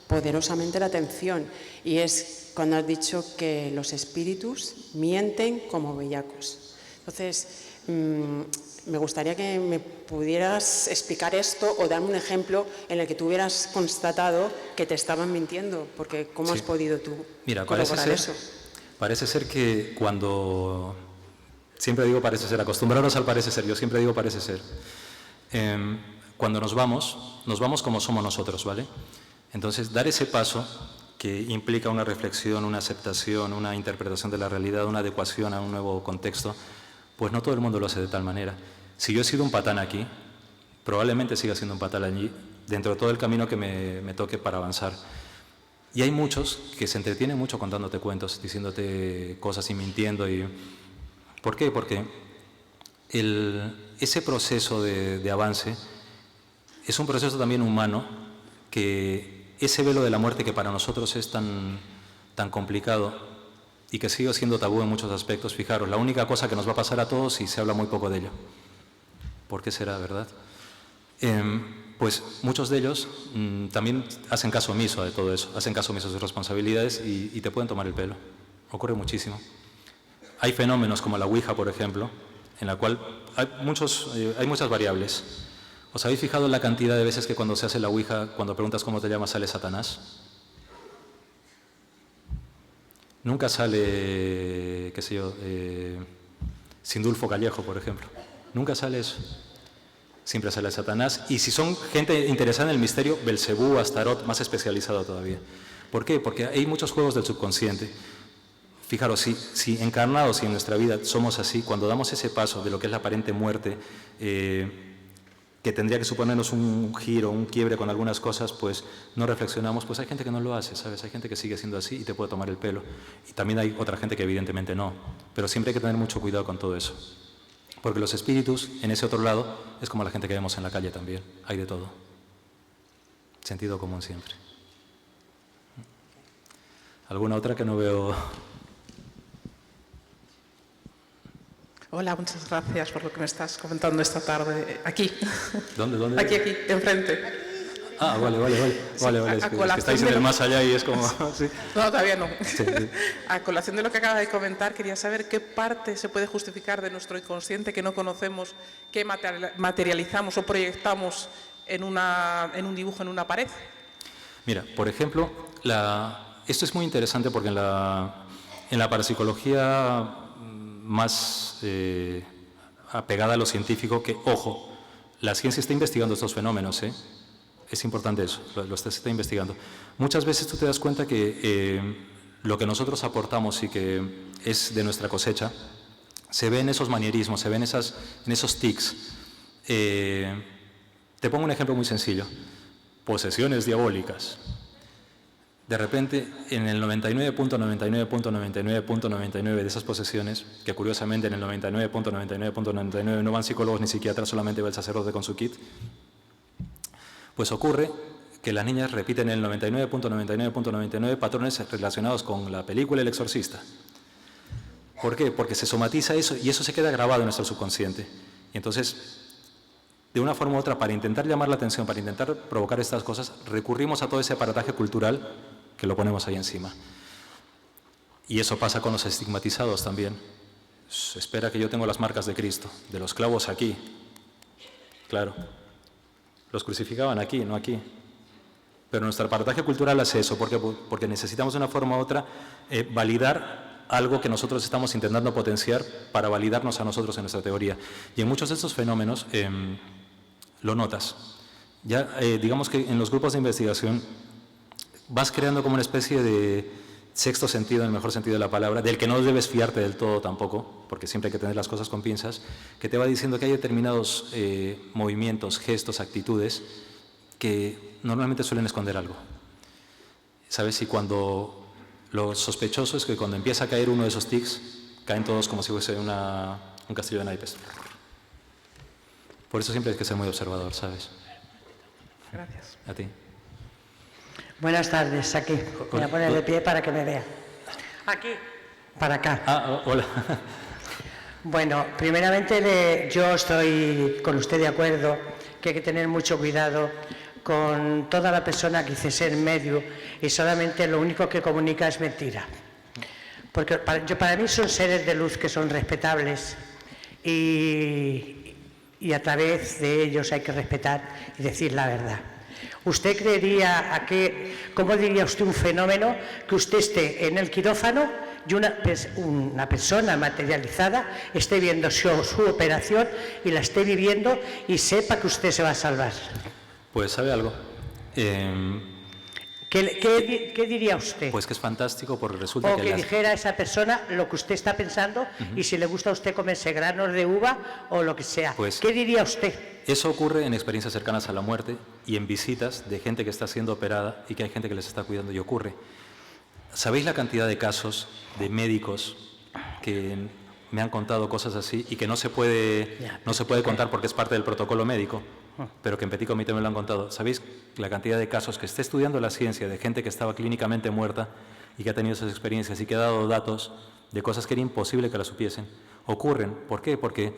poderosamente la atención y es cuando has dicho que los espíritus mienten como bellacos. Entonces, me gustaría que me pudieras explicar esto o darme un ejemplo en el que tú hubieras constatado que te estaban mintiendo, porque ¿cómo has podido tú corroborar eso? Parece ser que cuando... Siempre digo parece ser, acostumbrarnos al parece ser, yo siempre digo parece ser. Cuando nos vamos como somos nosotros, ¿vale? Entonces, dar ese paso que implica una reflexión, una aceptación, una interpretación de la realidad, una adecuación a un nuevo contexto, pues no todo el mundo lo hace de tal manera. Si yo he sido un patán aquí, probablemente siga siendo un patán allí, dentro de todo el camino que me toque para avanzar. Y hay muchos que se entretienen mucho contándote cuentos, diciéndote cosas y mintiendo. ¿Por qué? Porque ese proceso de avance es un proceso también humano, que ese velo de la muerte que para nosotros es tan complicado y que sigue siendo tabú en muchos aspectos, fijaros, la única cosa que nos va a pasar a todos y se habla muy poco de ello. ¿Por qué será, verdad? Pues muchos de ellos también hacen caso omiso de todo eso, hacen caso omiso de sus responsabilidades y te pueden tomar el pelo. Ocurre muchísimo. Hay fenómenos como la Ouija, por ejemplo, en la cual hay muchas variables. ¿Os habéis fijado en la cantidad de veces que cuando se hace la Ouija, cuando preguntas cómo te llamas, sale Satanás? Nunca sale, qué sé yo, Sindulfo Callejo, por ejemplo. Nunca sale eso. Siempre sale Satanás. Y si son gente interesada en el misterio, Belcebú, Astarot, más especializado todavía. ¿Por qué? Porque hay muchos juegos del subconsciente. Fijaros, si encarnados y en nuestra vida somos así, cuando damos ese paso de lo que es la aparente muerte, que tendría que suponernos un giro, un quiebre con algunas cosas, pues no reflexionamos, pues hay gente que no lo hace, ¿sabes? Hay gente que sigue siendo así y te puede tomar el pelo. Y también hay otra gente que evidentemente no. Pero siempre hay que tener mucho cuidado con todo eso. Porque los espíritus, en ese otro lado, es como la gente que vemos en la calle también. Hay de todo. Sentido común siempre. ¿Alguna otra que no veo? Hola, muchas gracias por lo que me estás comentando esta tarde. Aquí. ¿Dónde? Aquí, enfrente. Ah, vale. Es que estáis en el más allá y es como... ¿sí? No, todavía no. Sí. A colación de lo que acaba de comentar, quería saber qué parte se puede justificar de nuestro inconsciente que no conocemos, que materializamos o proyectamos en un dibujo en una pared. Mira, por ejemplo, esto es muy interesante porque en la parapsicología más apegada a lo científico, que, ojo, la ciencia está investigando estos fenómenos, es importante eso, lo está investigando. Muchas veces tú te das cuenta que lo que nosotros aportamos y que es de nuestra cosecha, se ve en esos manierismos, se ve en esos tics. Te pongo un ejemplo muy sencillo. Posesiones diabólicas. De repente, en el 99.99.99.99 de esas posesiones, que curiosamente en el 99.99.99 no van psicólogos ni psiquiatras, solamente va el sacerdote con su kit, pues ocurre que las niñas repiten en el 99.99.99 patrones relacionados con la película El Exorcista. ¿Por qué? Porque se somatiza eso y eso se queda grabado en nuestro subconsciente. Y entonces, de una forma u otra, para intentar llamar la atención, para intentar provocar estas cosas, recurrimos a todo ese aparataje cultural que lo ponemos ahí encima. Y eso pasa con los estigmatizados también. Se espera que yo tengo las marcas de Cristo, de los clavos aquí. Claro, los crucificaban aquí, no aquí. Pero nuestro aparataje cultural hace eso, porque necesitamos de una forma u otra validar algo que nosotros estamos intentando potenciar para validarnos a nosotros en nuestra teoría. Y en muchos de estos fenómenos lo notas. Ya, digamos que en los grupos de investigación vas creando como una especie de sexto sentido, en el mejor sentido de la palabra, del que no debes fiarte del todo tampoco, porque siempre hay que tener las cosas con pinzas, que te va diciendo que hay determinados movimientos, gestos, actitudes que normalmente suelen esconder algo. ¿Sabes? Y cuando lo sospechoso es que cuando empieza a caer uno de esos tics, caen todos como si fuese un castillo de naipes. Por eso siempre hay que ser muy observador, ¿sabes? Gracias. A ti. Buenas tardes, aquí. Voy a poner de pie para que me vea. Aquí. Para acá. Ah, hola. Bueno, primeramente yo estoy con usted de acuerdo que hay que tener mucho cuidado con toda la persona que dice ser medio y solamente lo único que comunica es mentira. Porque para mí son seres de luz que son respetables, y a través de ellos hay que respetar y decir la verdad. ¿Usted creería cómo diría usted un fenómeno que usted esté en el quirófano y una persona materializada esté viendo su operación y la esté viviendo y sepa que usted se va a salvar? Pues, ¿sabe algo? ¿Qué diría usted? Pues que es fantástico porque resulta que dijera a esa persona lo que usted está pensando y si le gusta a usted comerse granos de uva o lo que sea. Pues, ¿qué diría usted? Eso ocurre en experiencias cercanas a la muerte y en visitas de gente que está siendo operada y que hay gente que les está cuidando y ocurre. ¿Sabéis la cantidad de casos de médicos que me han contado cosas así y que no se puede contar porque es parte del protocolo médico? Pero que en Petit Comité me lo han contado. ¿Sabéis la cantidad de casos que esté estudiando la ciencia de gente que estaba clínicamente muerta y que ha tenido esas experiencias y que ha dado datos de cosas que era imposible que las supiesen? Ocurren. ¿Por qué? Porque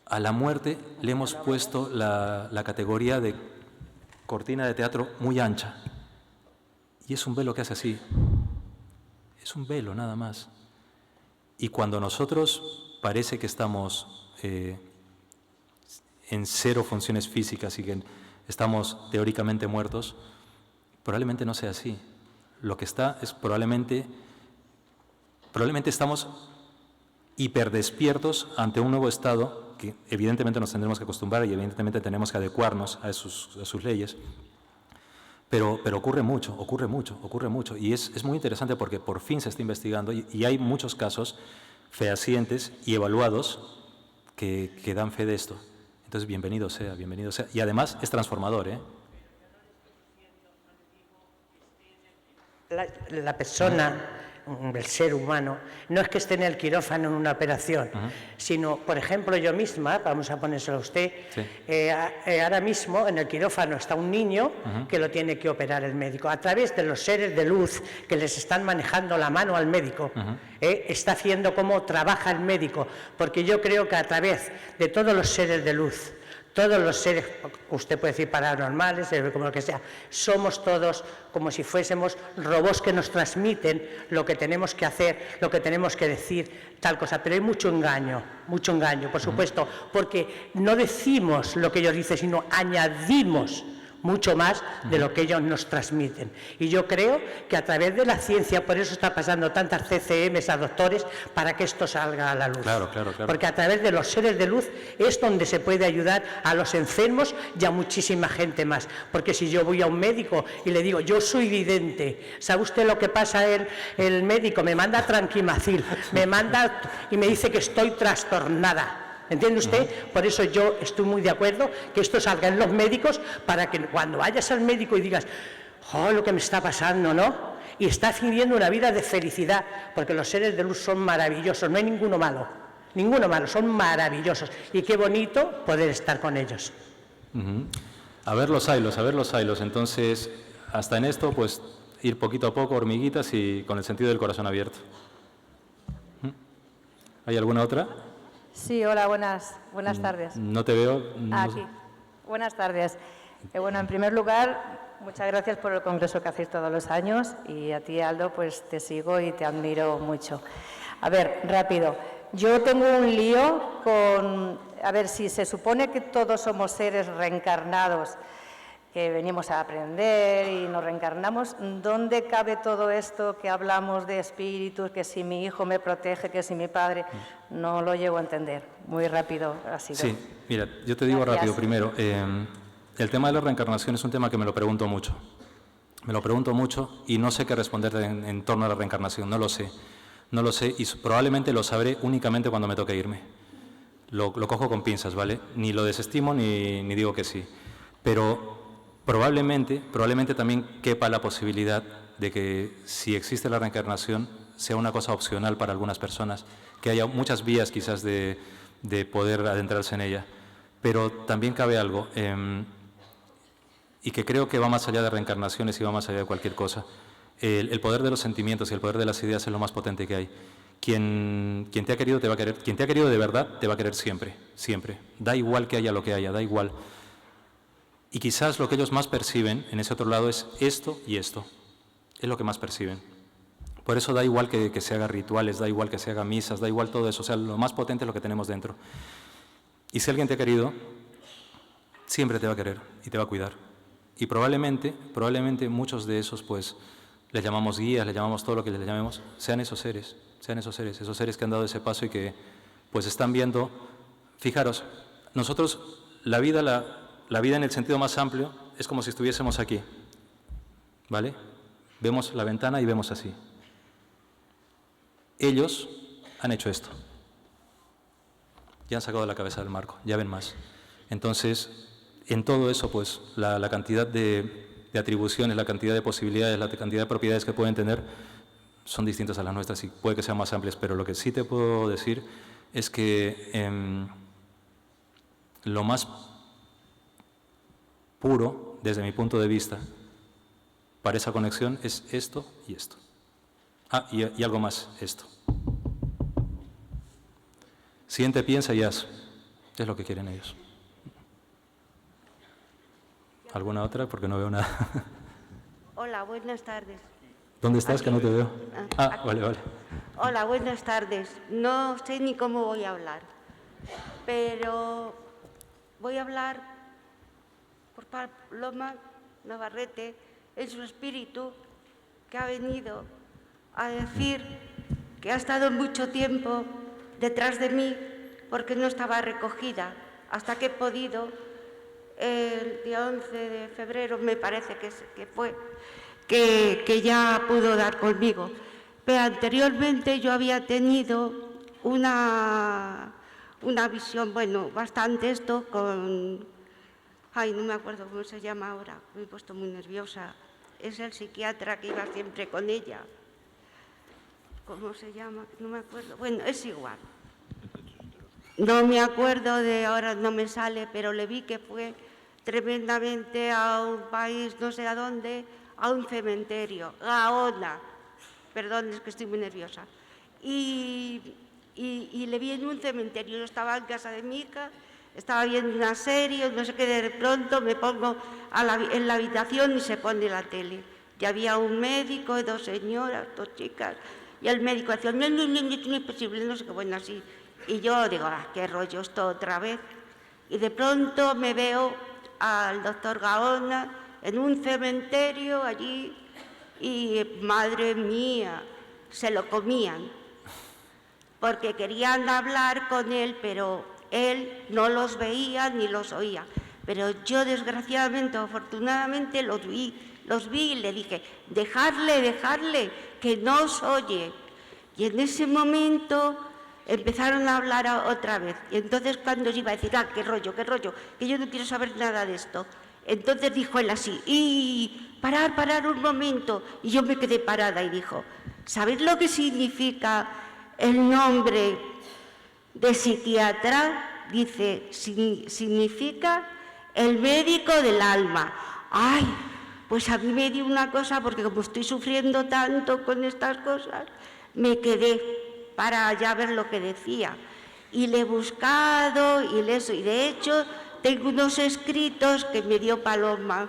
a la muerte le hemos puesto la categoría de cortina de teatro muy ancha. Y es un velo que hace así. Es un velo nada más. Y cuando nosotros parece que estamos en cero funciones físicas y que estamos teóricamente muertos, probablemente no sea así. Lo que está es probablemente estamos hiperdespiertos ante un nuevo estado que evidentemente nos tendremos que acostumbrar y evidentemente tenemos que adecuarnos a sus leyes. Pero ocurre mucho. Y es muy interesante porque por fin se está investigando y hay muchos casos fehacientes y evaluados que dan fe de esto. Entonces, bienvenido sea. Y además es transformador, ¿eh? La persona, el ser humano, no es que esté en el quirófano en una operación, sino, por ejemplo, yo misma, vamos a ponérselo a usted, ahora mismo en el quirófano está un niño que lo tiene que operar el médico. A través de los seres de luz que les están manejando la mano al médico, está haciendo cómo trabaja el médico, porque yo creo que a través de todos los seres de luz, todos los seres, usted puede decir paranormales, como lo que sea, somos todos como si fuésemos robots que nos transmiten lo que tenemos que hacer, lo que tenemos que decir, tal cosa. Pero hay mucho engaño, por supuesto, porque no decimos lo que ellos dicen, sino añadimos mucho más de lo que ellos nos transmiten. Y yo creo que a través de la ciencia, por eso está pasando tantas CCMs a doctores, para que esto salga a la luz. Claro. Porque a través de los seres de luz es donde se puede ayudar a los enfermos y a muchísima gente más. Porque si yo voy a un médico y le digo, yo soy vidente, ¿sabe usted lo que pasa? El médico me manda tranquimacil, me manda y me dice que estoy trastornada. ¿Entiende usted? Por eso yo estoy muy de acuerdo que esto salga en los médicos para que cuando vayas al médico y digas, ¡oh, lo que me está pasando!, ¿no? Y estás viviendo una vida de felicidad, porque los seres de luz son maravillosos, no hay ninguno malo, son maravillosos. Y qué bonito poder estar con ellos. A ver los hilos. Entonces, hasta en esto, pues ir poquito a poco, hormiguitas y con el sentido del corazón abierto. ¿Hay alguna otra? Sí, hola, buenas tardes. No te veo. Aquí. Buenas tardes. Bueno, en primer lugar, muchas gracias por el congreso que hacéis todos los años y a ti, Aldo, pues te sigo y te admiro mucho. A ver, rápido. Yo tengo un lío con, a ver, si se supone que todos somos seres reencarnados, que venimos a aprender y nos reencarnamos, ¿dónde cabe todo esto que hablamos de espíritus, que si mi hijo me protege, que si mi padre? No lo llego a entender. Muy rápido ha sido. Sí, mira, yo te digo rápido primero. El tema de la reencarnación es un tema que me lo pregunto mucho. Y no sé qué responder en torno a la reencarnación, no lo sé y probablemente lo sabré únicamente cuando me toque irme. Lo cojo con pinzas, ¿vale? Ni lo desestimo ni digo que sí. Pero probablemente también quepa la posibilidad de que si existe la reencarnación sea una cosa opcional para algunas personas, que haya muchas vías quizás de poder adentrarse en ella. Pero también cabe algo, y que creo que va más allá de reencarnaciones y va más allá de cualquier cosa. El poder de los sentimientos y el poder de las ideas es lo más potente que hay. Quien te ha querido te va a querer, quien te ha querido de verdad te va a querer siempre. Da igual que haya lo que haya, da igual. Y quizás lo que ellos más perciben en ese otro lado es esto y esto. Es lo que más perciben. Por eso da igual que se haga rituales, da igual que se haga misas, da igual todo eso. O sea, lo más potente es lo que tenemos dentro. Y si alguien te ha querido, siempre te va a querer y te va a cuidar. Y probablemente muchos de esos, pues, les llamamos guías, les llamamos todo lo que les llamemos, sean esos seres que han dado ese paso y que, pues, están viendo. Fijaros, nosotros, la vida en el sentido más amplio es como si estuviésemos aquí, ¿vale? Vemos la ventana y vemos así. Ellos han hecho esto. Ya han sacado la cabeza del marco, ya ven más. Entonces, en todo eso, pues, la cantidad de atribuciones, la cantidad de posibilidades, la cantidad de propiedades que pueden tener son distintas a las nuestras y puede que sean más amplias, pero lo que sí te puedo decir es que lo más puro, desde mi punto de vista, para esa conexión es esto y esto. Ah, y algo más, esto. Siente, piensa y haz. Es lo que quieren ellos. ¿Alguna otra? Porque no veo nada. Hola, buenas tardes. ¿Dónde estás? Aquí. Que no te veo. Ah, Aquí. vale. Hola, buenas tardes. No sé ni cómo voy a hablar, pero voy a hablar por Paloma Navarrete en su espíritu, que ha venido a decir que ha estado mucho tiempo detrás de mí porque no estaba recogida, hasta que he podido, el día 11 de febrero me parece que fue, que ya pudo dar conmigo. Pero anteriormente yo había tenido una visión, bueno, bastante esto con... Ay, no me acuerdo cómo se llama ahora, me he puesto muy nerviosa. Es el psiquiatra que iba siempre con ella. ¿Cómo se llama? No me acuerdo. Bueno, es igual. No me acuerdo de ahora, no me sale, pero le vi que fue tremendamente a un país, no sé a dónde, a un cementerio, Gaona. Perdón, es que estoy muy nerviosa. Y le vi en un cementerio. Yo estaba en casa de mi hija, estaba viendo una serie, no sé qué, de pronto me pongo en la habitación y se pone la tele. Y había un médico, dos señoras, dos chicas, y el médico decía, no es posible, no sé qué, bueno, así. Y yo digo, qué rollo esto otra vez. Y de pronto me veo al doctor Gaona en un cementerio allí y, madre mía, se lo comían. Porque querían hablar con él, pero él no los veía ni los oía. Pero yo, desgraciadamente o afortunadamente, los vi y le dije, dejadle, que no os oye. Y en ese momento empezaron a hablar otra vez. Y entonces cuando yo iba a decir, qué rollo, que yo no quiero saber nada de esto. Entonces dijo él así, y parar un momento. Y yo me quedé parada y dijo, ¿sabéis lo que significa el nombre de psiquiatra? Dice, significa el médico del alma. Ay, pues a mí me dio una cosa, porque como estoy sufriendo tanto con estas cosas, me quedé para ya ver lo que decía. Y le he buscado y de hecho tengo unos escritos que me dio Paloma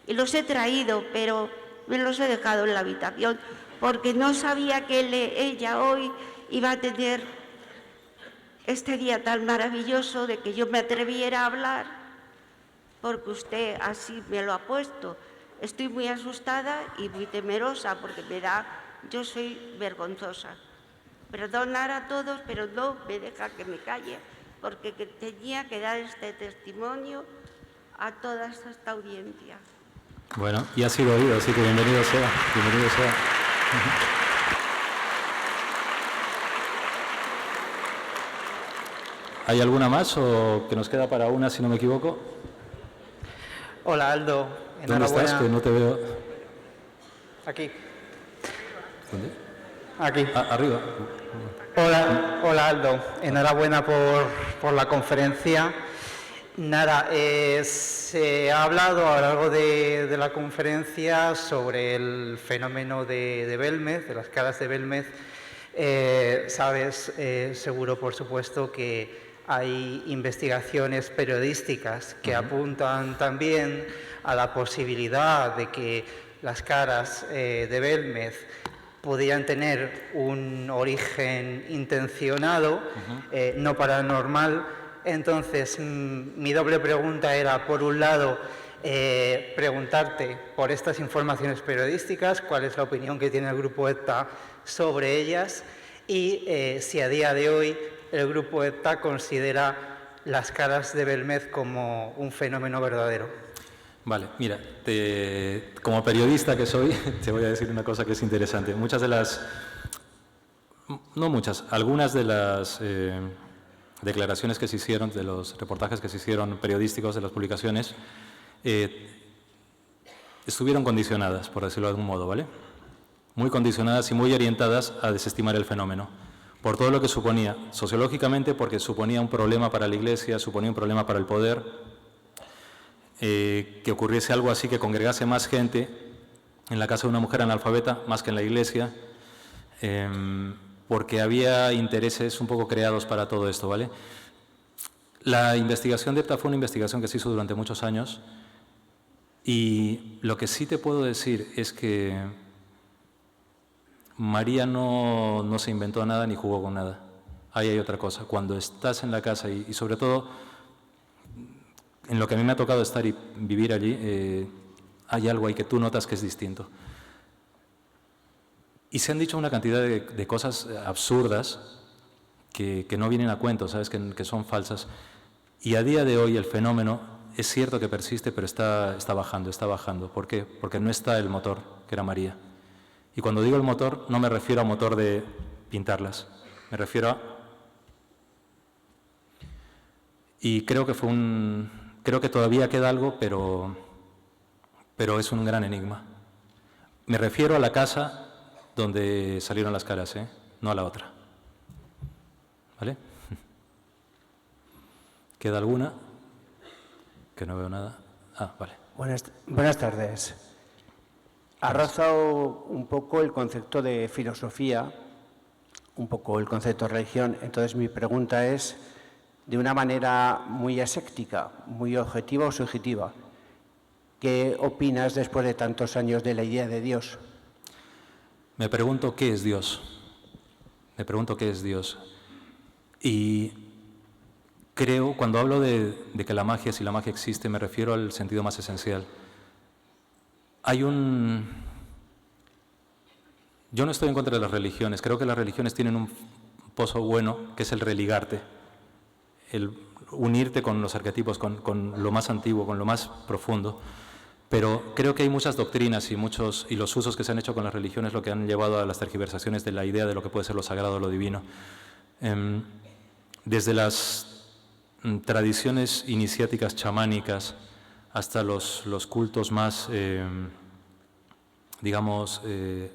y los he traído, pero me los he dejado en la habitación porque no sabía que ella hoy iba a tener este día tan maravilloso de que yo me atreviera a hablar, porque usted así me lo ha puesto. Estoy muy asustada y muy temerosa porque yo soy vergonzosa. Perdonar a todos, pero no me deja que me calle, porque tenía que dar este testimonio a toda esta audiencia. Bueno, y ha sido oído, así que bienvenido sea. ¿Hay alguna más o que nos queda para una, si no me equivoco? Hola, Aldo. ¿Dónde estás? Que no te veo. Aquí. ¿Dónde? Aquí. Arriba. Hola, Aldo. Enhorabuena por la conferencia. Nada, se ha hablado a lo largo de la conferencia sobre el fenómeno de Belmez, de las caras de Belmez. Sabes, seguro, por supuesto, que hay investigaciones periodísticas que apuntan también a la posibilidad de que las caras de Belmez podían tener un origen intencionado, no paranormal. Entonces, mi doble pregunta era, por un lado, preguntarte por estas informaciones periodísticas, cuál es la opinión que tiene el Grupo ETA sobre ellas y si a día de hoy el Grupo ETA considera las caras de Belmez como un fenómeno verdadero. Vale, mira, como periodista que soy, te voy a decir una cosa que es interesante. Algunas de las declaraciones que se hicieron, de los reportajes que se hicieron periodísticos, de las publicaciones, estuvieron condicionadas, por decirlo de algún modo, ¿vale? Muy condicionadas y muy orientadas a desestimar el fenómeno, por todo lo que suponía, sociológicamente, porque suponía un problema para la Iglesia, suponía un problema para el poder, que ocurriese algo así, que congregase más gente en la casa de una mujer analfabeta, más que en la Iglesia, porque había intereses un poco creados para todo esto, ¿vale? La investigación de ETA fue una investigación que se hizo durante muchos años y lo que sí te puedo decir es que María no se inventó nada ni jugó con nada. Ahí hay otra cosa. Cuando estás en la casa y sobre todo en lo que a mí me ha tocado estar y vivir allí, hay algo ahí que tú notas que es distinto. Y se han dicho una cantidad de cosas absurdas que no vienen a cuento, ¿sabes? Que son falsas. Y a día de hoy el fenómeno es cierto que persiste, pero está bajando, está bajando. ¿Por qué? Porque no está el motor, que era María. Y cuando digo el motor, no me refiero a motor de pintarlas, me refiero a... Y creo que creo que todavía queda algo, pero es un gran enigma. Me refiero a la casa donde salieron las caras, no a la otra. ¿Vale? ¿Queda alguna? Que no veo nada. Ah, vale. Buenas tardes. Ha rozado un poco el concepto de filosofía, un poco el concepto de religión. Entonces mi pregunta es, de una manera muy aséptica, muy objetiva o subjetiva, ¿qué opinas después de tantos años de la idea de Dios? Me pregunto qué es Dios. Me pregunto qué es Dios. Y creo, cuando hablo de que la magia, si la magia existe, me refiero al sentido más esencial. Yo no estoy en contra de las religiones. Creo que las religiones tienen un pozo bueno, que es el religarte, el unirte con los arquetipos, con lo más antiguo, con lo más profundo. Pero creo que hay muchas doctrinas y los usos que se han hecho con las religiones lo que han llevado a las tergiversaciones de la idea de lo que puede ser lo sagrado o lo divino. Desde las tradiciones iniciáticas chamánicas hasta los cultos más, digamos,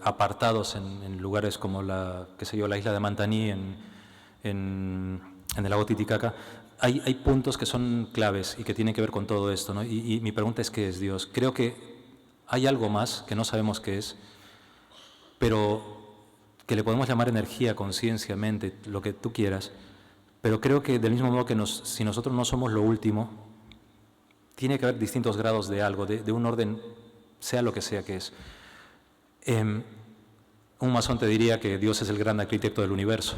apartados en lugares como la isla de Mantaní, en el lago Titicaca, hay puntos que son claves y que tienen que ver con todo esto, ¿no? Y mi pregunta es, ¿qué es Dios? Creo que hay algo más que no sabemos qué es, pero que le podemos llamar energía, conciencia, mente, lo que tú quieras. Pero creo que del mismo modo que si nosotros no somos lo último, tiene que haber distintos grados de algo, de un orden, sea lo que sea que es. Un masón te diría que Dios es el gran arquitecto del universo.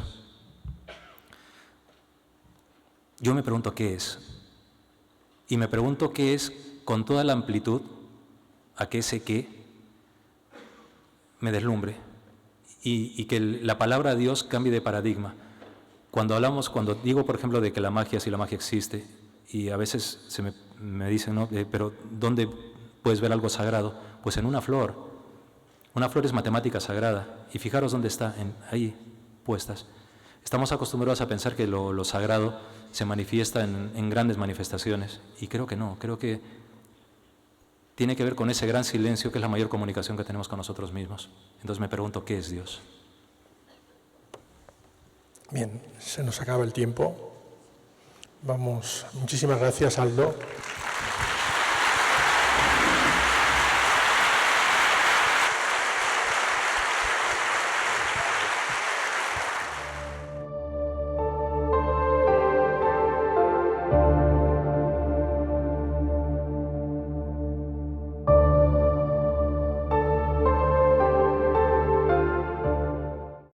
Yo me pregunto qué es. Y me pregunto qué es con toda la amplitud a que ese qué me deslumbre. Y que la palabra Dios cambie de paradigma. Cuando digo, por ejemplo, de que la magia, si la magia existe, y a veces me dicen, ¿no? Pero ¿dónde puedes ver algo sagrado? Pues en una flor. Una flor es matemática sagrada. Y fijaros dónde está, ahí puestas. Estamos acostumbrados a pensar que lo sagrado se manifiesta en grandes manifestaciones. Y creo que no. Creo que tiene que ver con ese gran silencio que es la mayor comunicación que tenemos con nosotros mismos. Entonces me pregunto, ¿qué es Dios? Bien, se nos acaba el tiempo. Muchísimas gracias, Aldo.